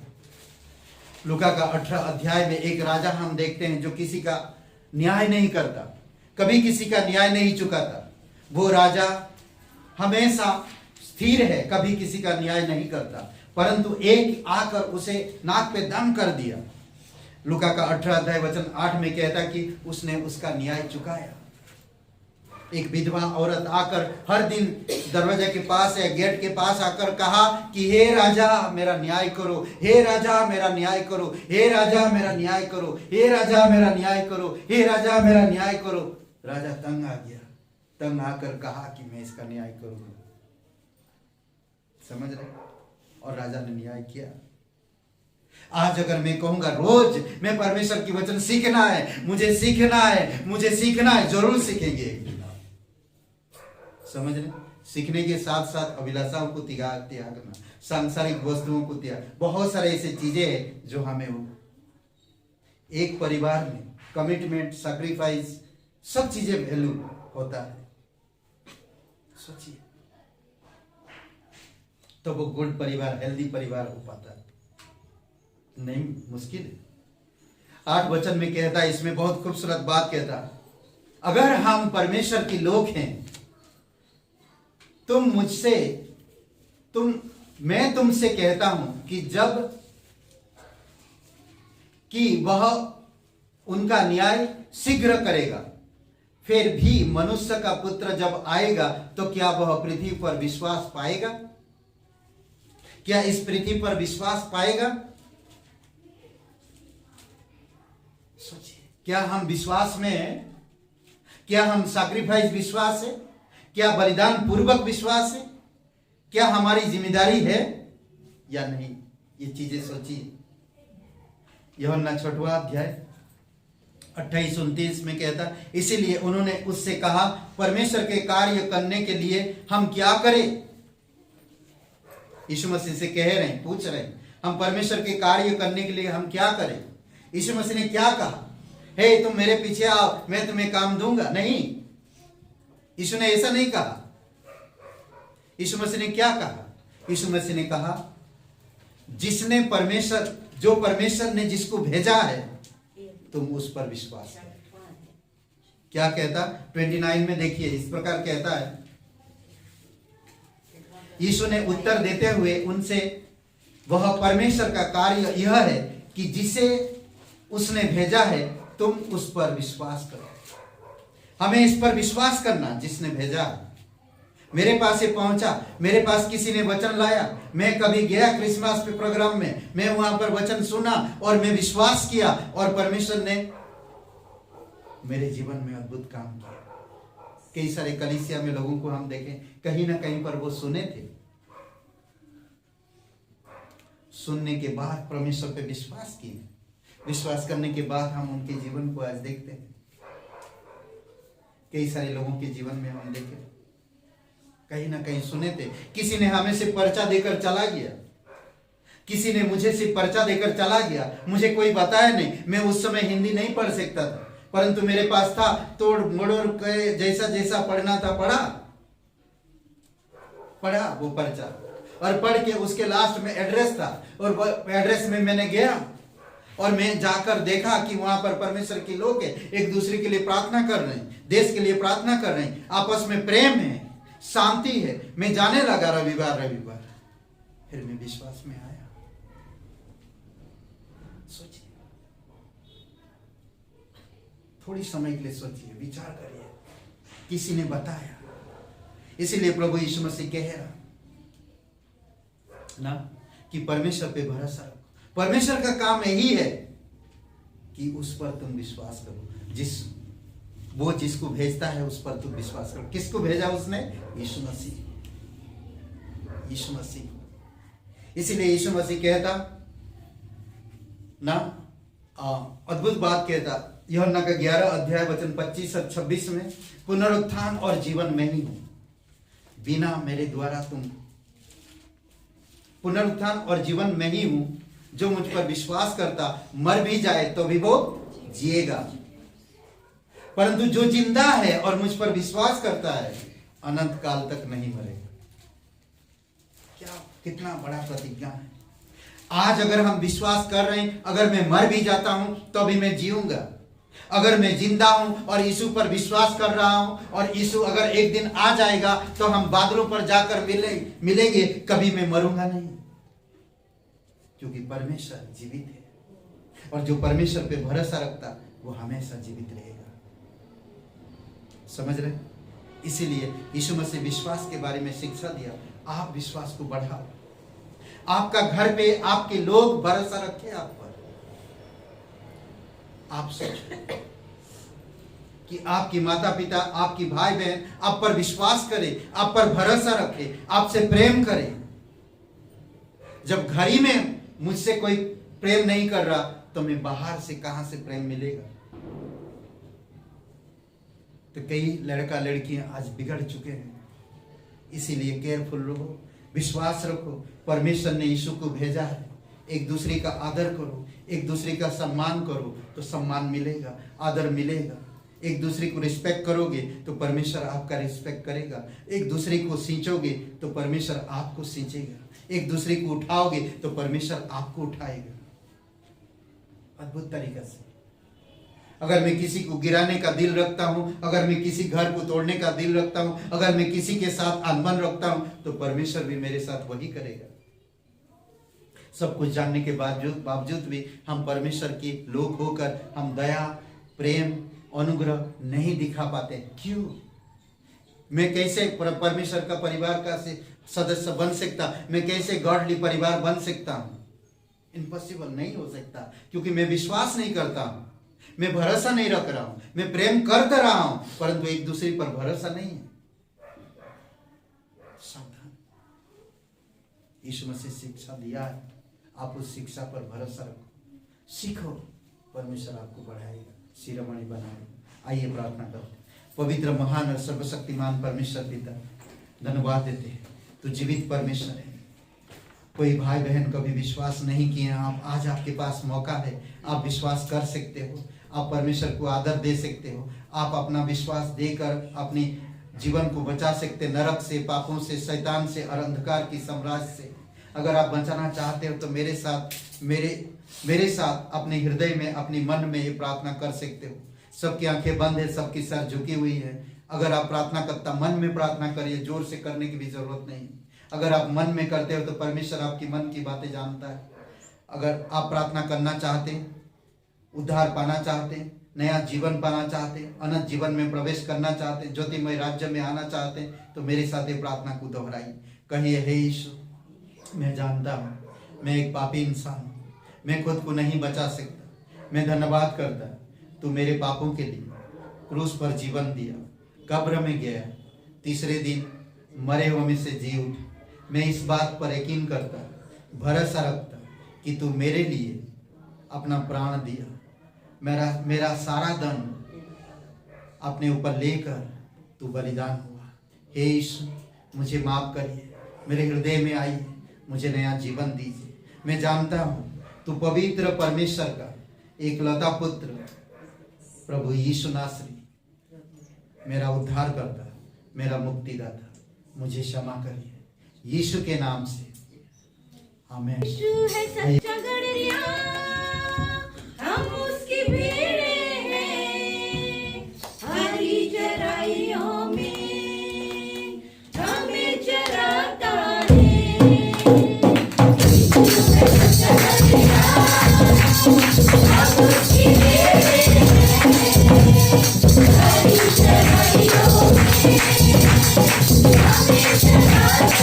Speaker 2: लूका का 18 अध्याय में एक राजा हम देखते हैं जो किसी का न्याय नहीं करता, कभी किसी का न्याय नहीं चुकाता। वो राजा हमेशा स्थिर है, कभी किसी का न्याय नहीं करता, परंतु एक आकर उसे नाक पे दम कर दिया। लूका का 18 अध्याय वचन 8 में कहता कि उसने उसका न्याय चुकाया। एक विधवा औरत आकर हर दिन दरवाजे के पास या गेट के पास आकर कहा कि हे राजा मेरा न्याय करो, हे राजा मेरा न्याय करो, हे राजा मेरा न्याय करो, हे राजा मेरा न्याय करो, हे राजा मेरा न्याय करो। राजा तंग आ गया, तंग आकर कहा कि मैं इसका न्याय करूंगा। समझ रहे? और राजा ने न्याय किया। आज अगर मैं कहूंगा रोज मैं परमेश्वर की वचन सीखना है, मुझे सीखना है, मुझे सीखना है, जरूर सीखेंगे एक दिन। समझ रहे? सीखने के साथ साथ अभिलाषाओं को त्यागना, सांसारिक वस्तुओं को त्याग, बहुत सारे ऐसे चीजें हैं जो हमें हो। एक परिवार में कमिटमेंट, सैक्रिफाइस, सब चीजें वैल्यू होता है। सोचिए तो वो गुड परिवार, हेल्दी परिवार हो पाता है? नहीं, मुश्किल है। 8 वचन में कहता है, इसमें बहुत खूबसूरत बात कहता है, अगर हम परमेश्वर के लोग हैं, मैं तुमसे कहता हूं कि जब कि वह उनका न्याय शीघ्र करेगा, फिर भी मनुष्य का पुत्र जब आएगा तो क्या वह पृथ्वी पर विश्वास पाएगा? क्या इस पृथ्वी पर विश्वास पाएगा? सोचिए, क्या हम विश्वास में हैं? क्या हम सैक्रिफाइस विश्वास है? क्या बलिदान पूर्वक विश्वास है? क्या हमारी जिम्मेदारी है या नहीं? ये चीजें सोचिए। यूहन्ना 6वां अध्याय 28-29 में कहता, इसीलिए उन्होंने उससे कहा, परमेश्वर के कार्य करने के लिए हम क्या करें? यीशु मसीह से कह रहे हैं, पूछ रहे हैं, हम परमेश्वर के कार्य करने के लिए हम क्या करें? यीशु मसीह ने क्या कहा? हे तुम मेरे पीछे आओ, मैं तुम्हें काम दूंगा? नहीं, यीशु ने ऐसा नहीं कहा। यीशु मसीह ने क्या कहा? यीशु मसीह ने कहा, जो परमेश्वर ने जिसको भेजा है तुम उस पर विश्वास करो। क्या कहता? 29 में देखिए, इस प्रकार कहता है, यीशु ने उत्तर देते हुए उनसे, वह परमेश्वर का कार्य यह है कि जिसे उसने भेजा है तुम उस पर विश्वास करो। हमें इस पर विश्वास करना, जिसने भेजा है। मेरे पास ये पहुंचा, मेरे पास किसी ने वचन लाया, मैं कभी गया क्रिसमस के प्रोग्राम में, मैं वहां पर वचन सुना और मैं विश्वास किया और परमेश्वर ने मेरे जीवन में अद्भुत काम किया। कई सारे कलीसिया में लोगों को हम देखें, कहीं ना कहीं पर वो सुने थे, सुनने के बाद परमेश्वर पे विश्वास किए। विश्वास करने के बाद हम उनके जीवन को आज देखते हैं। कई सारे लोगों के जीवन में हम देखे, कहीं ना कहीं सुने थे, किसी ने हमें से पर्चा देकर चला गया, किसी ने मुझे से पर्चा देकर चला गया, मुझे कोई बताया नहीं। मैं उस समय हिंदी नहीं पढ़ सकता था, परंतु मेरे पास था, तोड़ मड़ोड़ के जैसा जैसा पढ़ना था पढ़ा वो पर्चा, और पढ़ के उसके लास्ट में एड्रेस था, और वो एड्रेस में मैंने गया और मैं जाकर देखा कि वहां पर परमेश्वर के लोग हैं, एक दूसरे के लिए प्रार्थना कर रहे हैं, देश के लिए प्रार्थना कर रहे हैं, आपस में प्रेम है, शांति है। मैं जाने लगा रविवार, फिर मैं विश्वास में आया। सोचिए, थोड़ी समय के लिए सोचिए, विचार करिए, किसी ने बताया। इसीलिए प्रभु यीशु मसीह कह रहा ना कि परमेश्वर पे भरोसा रखो। परमेश्वर का काम यही है कि उस पर तुम विश्वास करो, वो जिसको भेजता है उस पर तुम विश्वास करो। किसको भेजा उसने? यीशु मसीह। इसीलिए यीशु मसीह कहता ना, अद्भुत बात कहता, यूहन्ना का 11 अध्याय वचन 25 और 26 में, पुनरुत्थान और जीवन में ही हूं, बिना मेरे द्वारा तुम, पुनरुत्थान और जीवन में ही हूं, जो मुझ पर विश्वास करता मर भी जाए तो भी वो जिएगा, परंतु जो जिंदा है और मुझ पर विश्वास करता है अनंत काल तक नहीं मरेगा। क्या कितना बड़ा प्रतिज्ञा है। आज अगर हम विश्वास कर रहे हैं, अगर मैं मर भी जाता हूं तो भी मैं जीऊंगा, अगर मैं जिंदा हूं और यीशु पर विश्वास कर रहा हूं, और यीशु अगर एक दिन आ जाएगा तो हम बादलों पर जाकर मिलेंगे, कभी मैं मरूंगा नहीं, क्योंकि परमेश्वर जीवित है। और जो परमेश्वर पे भरोसा रखता वो हमेशा जीवित रहेगा। समझ रहे? इसीलिए यीशु मसीह विश्वास के बारे में शिक्षा दिया। आप विश्वास को बढ़ाओ। आपका घर पे आपके लोग भरोसा रखे आप पर। आप सोचो कि आपकी माता पिता, आपकी भाई बहन आप पर विश्वास करे, आप पर भरोसा रखे, आपसे प्रेम करे। जब घर ही में मुझसे कोई प्रेम नहीं कर रहा तो मैं बाहर से कहां से प्रेम मिलेगा? तो कई लड़का लड़कियां आज बिगड़ चुके हैं। इसीलिए केयरफुल रहो, विश्वास रखो। परमेश्वर ने यीशु को भेजा है। एक दूसरे का आदर करो, एक दूसरे का सम्मान करो तो सम्मान मिलेगा, आदर मिलेगा। एक दूसरे को रिस्पेक्ट करोगे तो परमेश्वर आपका रिस्पेक्ट करेगा। एक दूसरे को सींचोगे तो परमेश्वर आपको सींचेगा। एक दूसरे को उठाओगे तो परमेश्वर आपको उठाएगा। अद्भुत तरीका से। अगर मैं किसी को गिराने का दिल रखता हूं, अगर मैं किसी घर को तोड़ने का दिल रखता हूं, अगर मैं किसी के साथ अनबन रखता हूं तो परमेश्वर भी मेरे साथ वही करेगा। सब कुछ जानने के बावजूद भी हम परमेश्वर के लोग होकर हम दया, प्रेम, अनुग्रह नहीं दिखा पाते। क्यों? मैं कैसे परमेश्वर का परिवार का सदस्य बन सकता? मैं कैसे गॉडली परिवार बन सकता हूं? इम्पॉसिबल, नहीं हो सकता, क्योंकि मैं विश्वास नहीं करता हूं, मैं भरोसा नहीं रख रहा हूं। मैं प्रेम करता रहा हूं परंतु एक दूसरे पर भरोसा नहीं है। सावधान। यीशु मसीह शिक्षा दिया है, आप उस शिक्षा पर भरोसा रखो, सीखो। परमेश्वर आपको बढ़ाएगा, शिरोमणि बनाएगा। आइए प्रार्थना करो। पवित्र, महान और सर्वशक्तिमान परमेश्वर पिता, धन्यवाद देते हैं, तू जीवित परमेश्वर है। कोई भाई बहन कभी विश्वास नहीं किए, आप आज आपके पास मौका है, आप विश्वास कर सकते हो, आप परमेश्वर को आदर दे सकते हो, आप अपना विश्वास देकर अपने जीवन को बचा सकते, नरक से, पापों से, शैतान से और अंधकार की साम्राज्य से। अगर आप बचाना चाहते हो तो मेरे साथ अपने हृदय में, अपने मन में ये प्रार्थना कर सकते हो। सबकी आंखें बंद है, सबकी सर झुकी हुई है। अगर आप प्रार्थना करता मन में प्रार्थना करिए, जोर से करने की भी जरूरत नहीं। अगर आप मन में करते हो तो परमेश्वर आपकी मन की बातें जानता है। अगर आप प्रार्थना करना चाहते, उद्धार पाना चाहते, नया जीवन पाना चाहते, अनंत जीवन में प्रवेश करना चाहते, ज्योतिमय राज्य में आना चाहते, तो मेरे साथ ये प्रार्थना को दोहराइए। कहिए, हे यीशु, मैं जानता हूँ मैं एक पापी इंसान हूँ, मैं खुद को नहीं बचा सकता। मैं धन्यवाद करता, तू मेरे पापों के लिए क्रूस पर जीवन दिया, कब्र में गया, तीसरे दिन मरे हुए में से जी उठा। मैं इस बात पर यकीन करता, भरोसा रखता कि तू मेरे लिए अपना प्राण दिया, मेरा सारा धन अपने ऊपर लेकर तू बलिदान हुआ। हे यीशु, मुझे माफ करिए, मेरे हृदय में आइए, मुझे नया जीवन दीजिए। मैं जानता हूँ तू पवित्र परमेश्वर का एकलौता पुत्र प्रभु यीशु नासरी मेरा उद्धार करता, मेरा मुक्तिदाता। मुझे क्षमा करिए यीशु के नाम से, आमीन।
Speaker 3: यीशु है सच्चा गड़रिया, हम उसकी भेड़ें हैं। हरी चराइयों में हमें चराता है। यीशु है सच्चा गड़रिया, हम उसकी भेड़ें हैं। हरी चराइयों में हमें चराता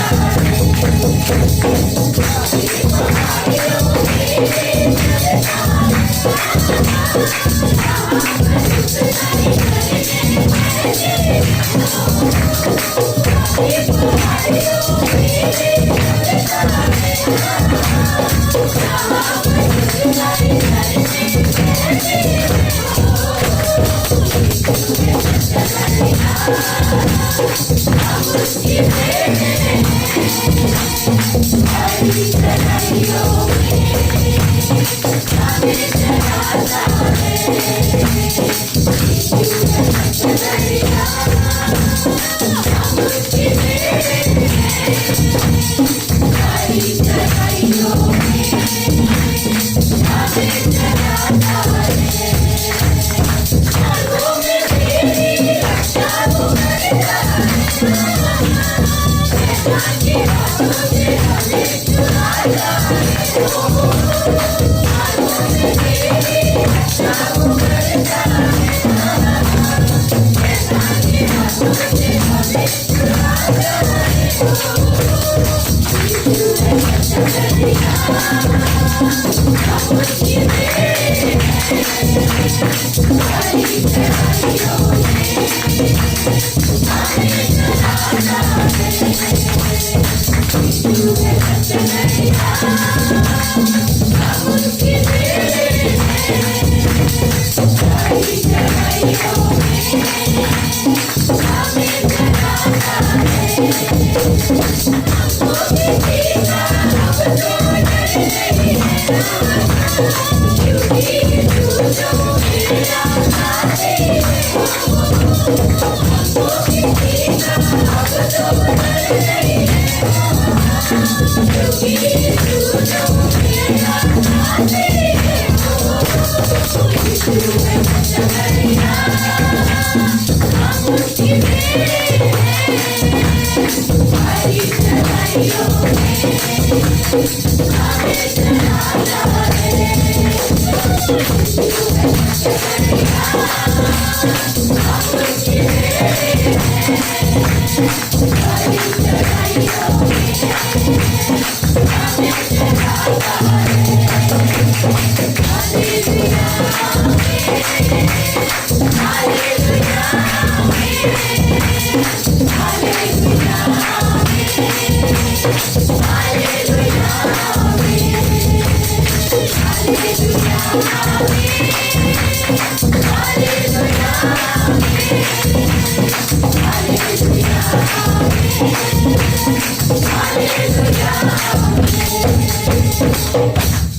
Speaker 3: है।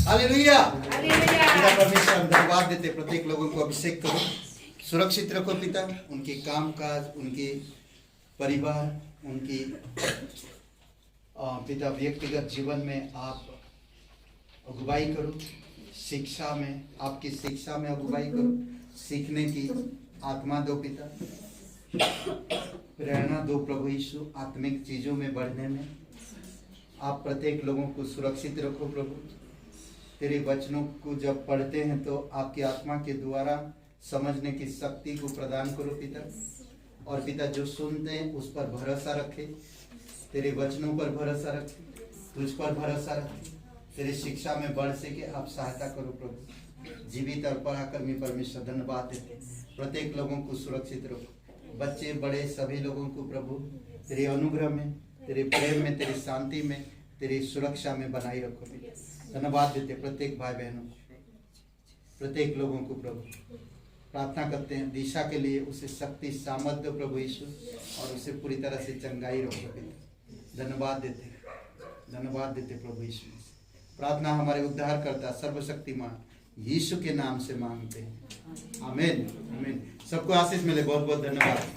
Speaker 2: हालेलुया। पिता परमेश्वर, हम धन्यवाद देते, प्रत्येक लोगों को अभिषेक करो, सुरक्षित रखो पिता, उनके काम काज, उनके परिवार, उनकी पिता व्यक्तिगत जीवन में आप अगुवाई करो, शिक्षा में, आपकी शिक्षा में अगुवाई करो, सीखने की आत्मा दो पिता, प्रेरणा दो प्रभु यीशु, आत्मिक चीजों में बढ़ने में आप प्रत्येक लोगों को सुरक्षित रखो प्रभु। तेरे वचनों को जब पढ़ते हैं तो आपकी आत्मा के द्वारा समझने की शक्ति को प्रदान करो पिता, और पिता जो सुनते हैं उस पर भरोसा रखे, तेरे वचनों पर भरोसा रखे, तुझ पर भरोसा रखे, तेरे शिक्षा में बढ़ सके आप सहायता करो प्रभु। जीवित और पराक्रमी परमेश्वर, धन्यवाद देते, प्रत्येक लोगों को सुरक्षित रखो, बच्चे बड़े सभी लोगों को प्रभु तेरे अनुग्रह में, तेरे प्रेम में, तेरी शांति में, तेरी सुरक्षा में बनाई रखो पिता। धन्यवाद देते प्रत्येक भाई बहनों को, प्रत्येक लोगों को प्रभु। प्रार्थना करते हैं दिशा के लिए, उसे शक्ति सामर्थ्य दो प्रभु यीशु, और उसे पूरी तरह से चंगाई रखो पिता। धन्यवाद देते प्रभु यीशु। प्रार्थना हमारे उद्धार करता सर्वशक्तिमान यीशु के नाम से मांगते हैं, आमीन आमीन। सबको आशीष मिले, बहुत बहुत धन्यवाद।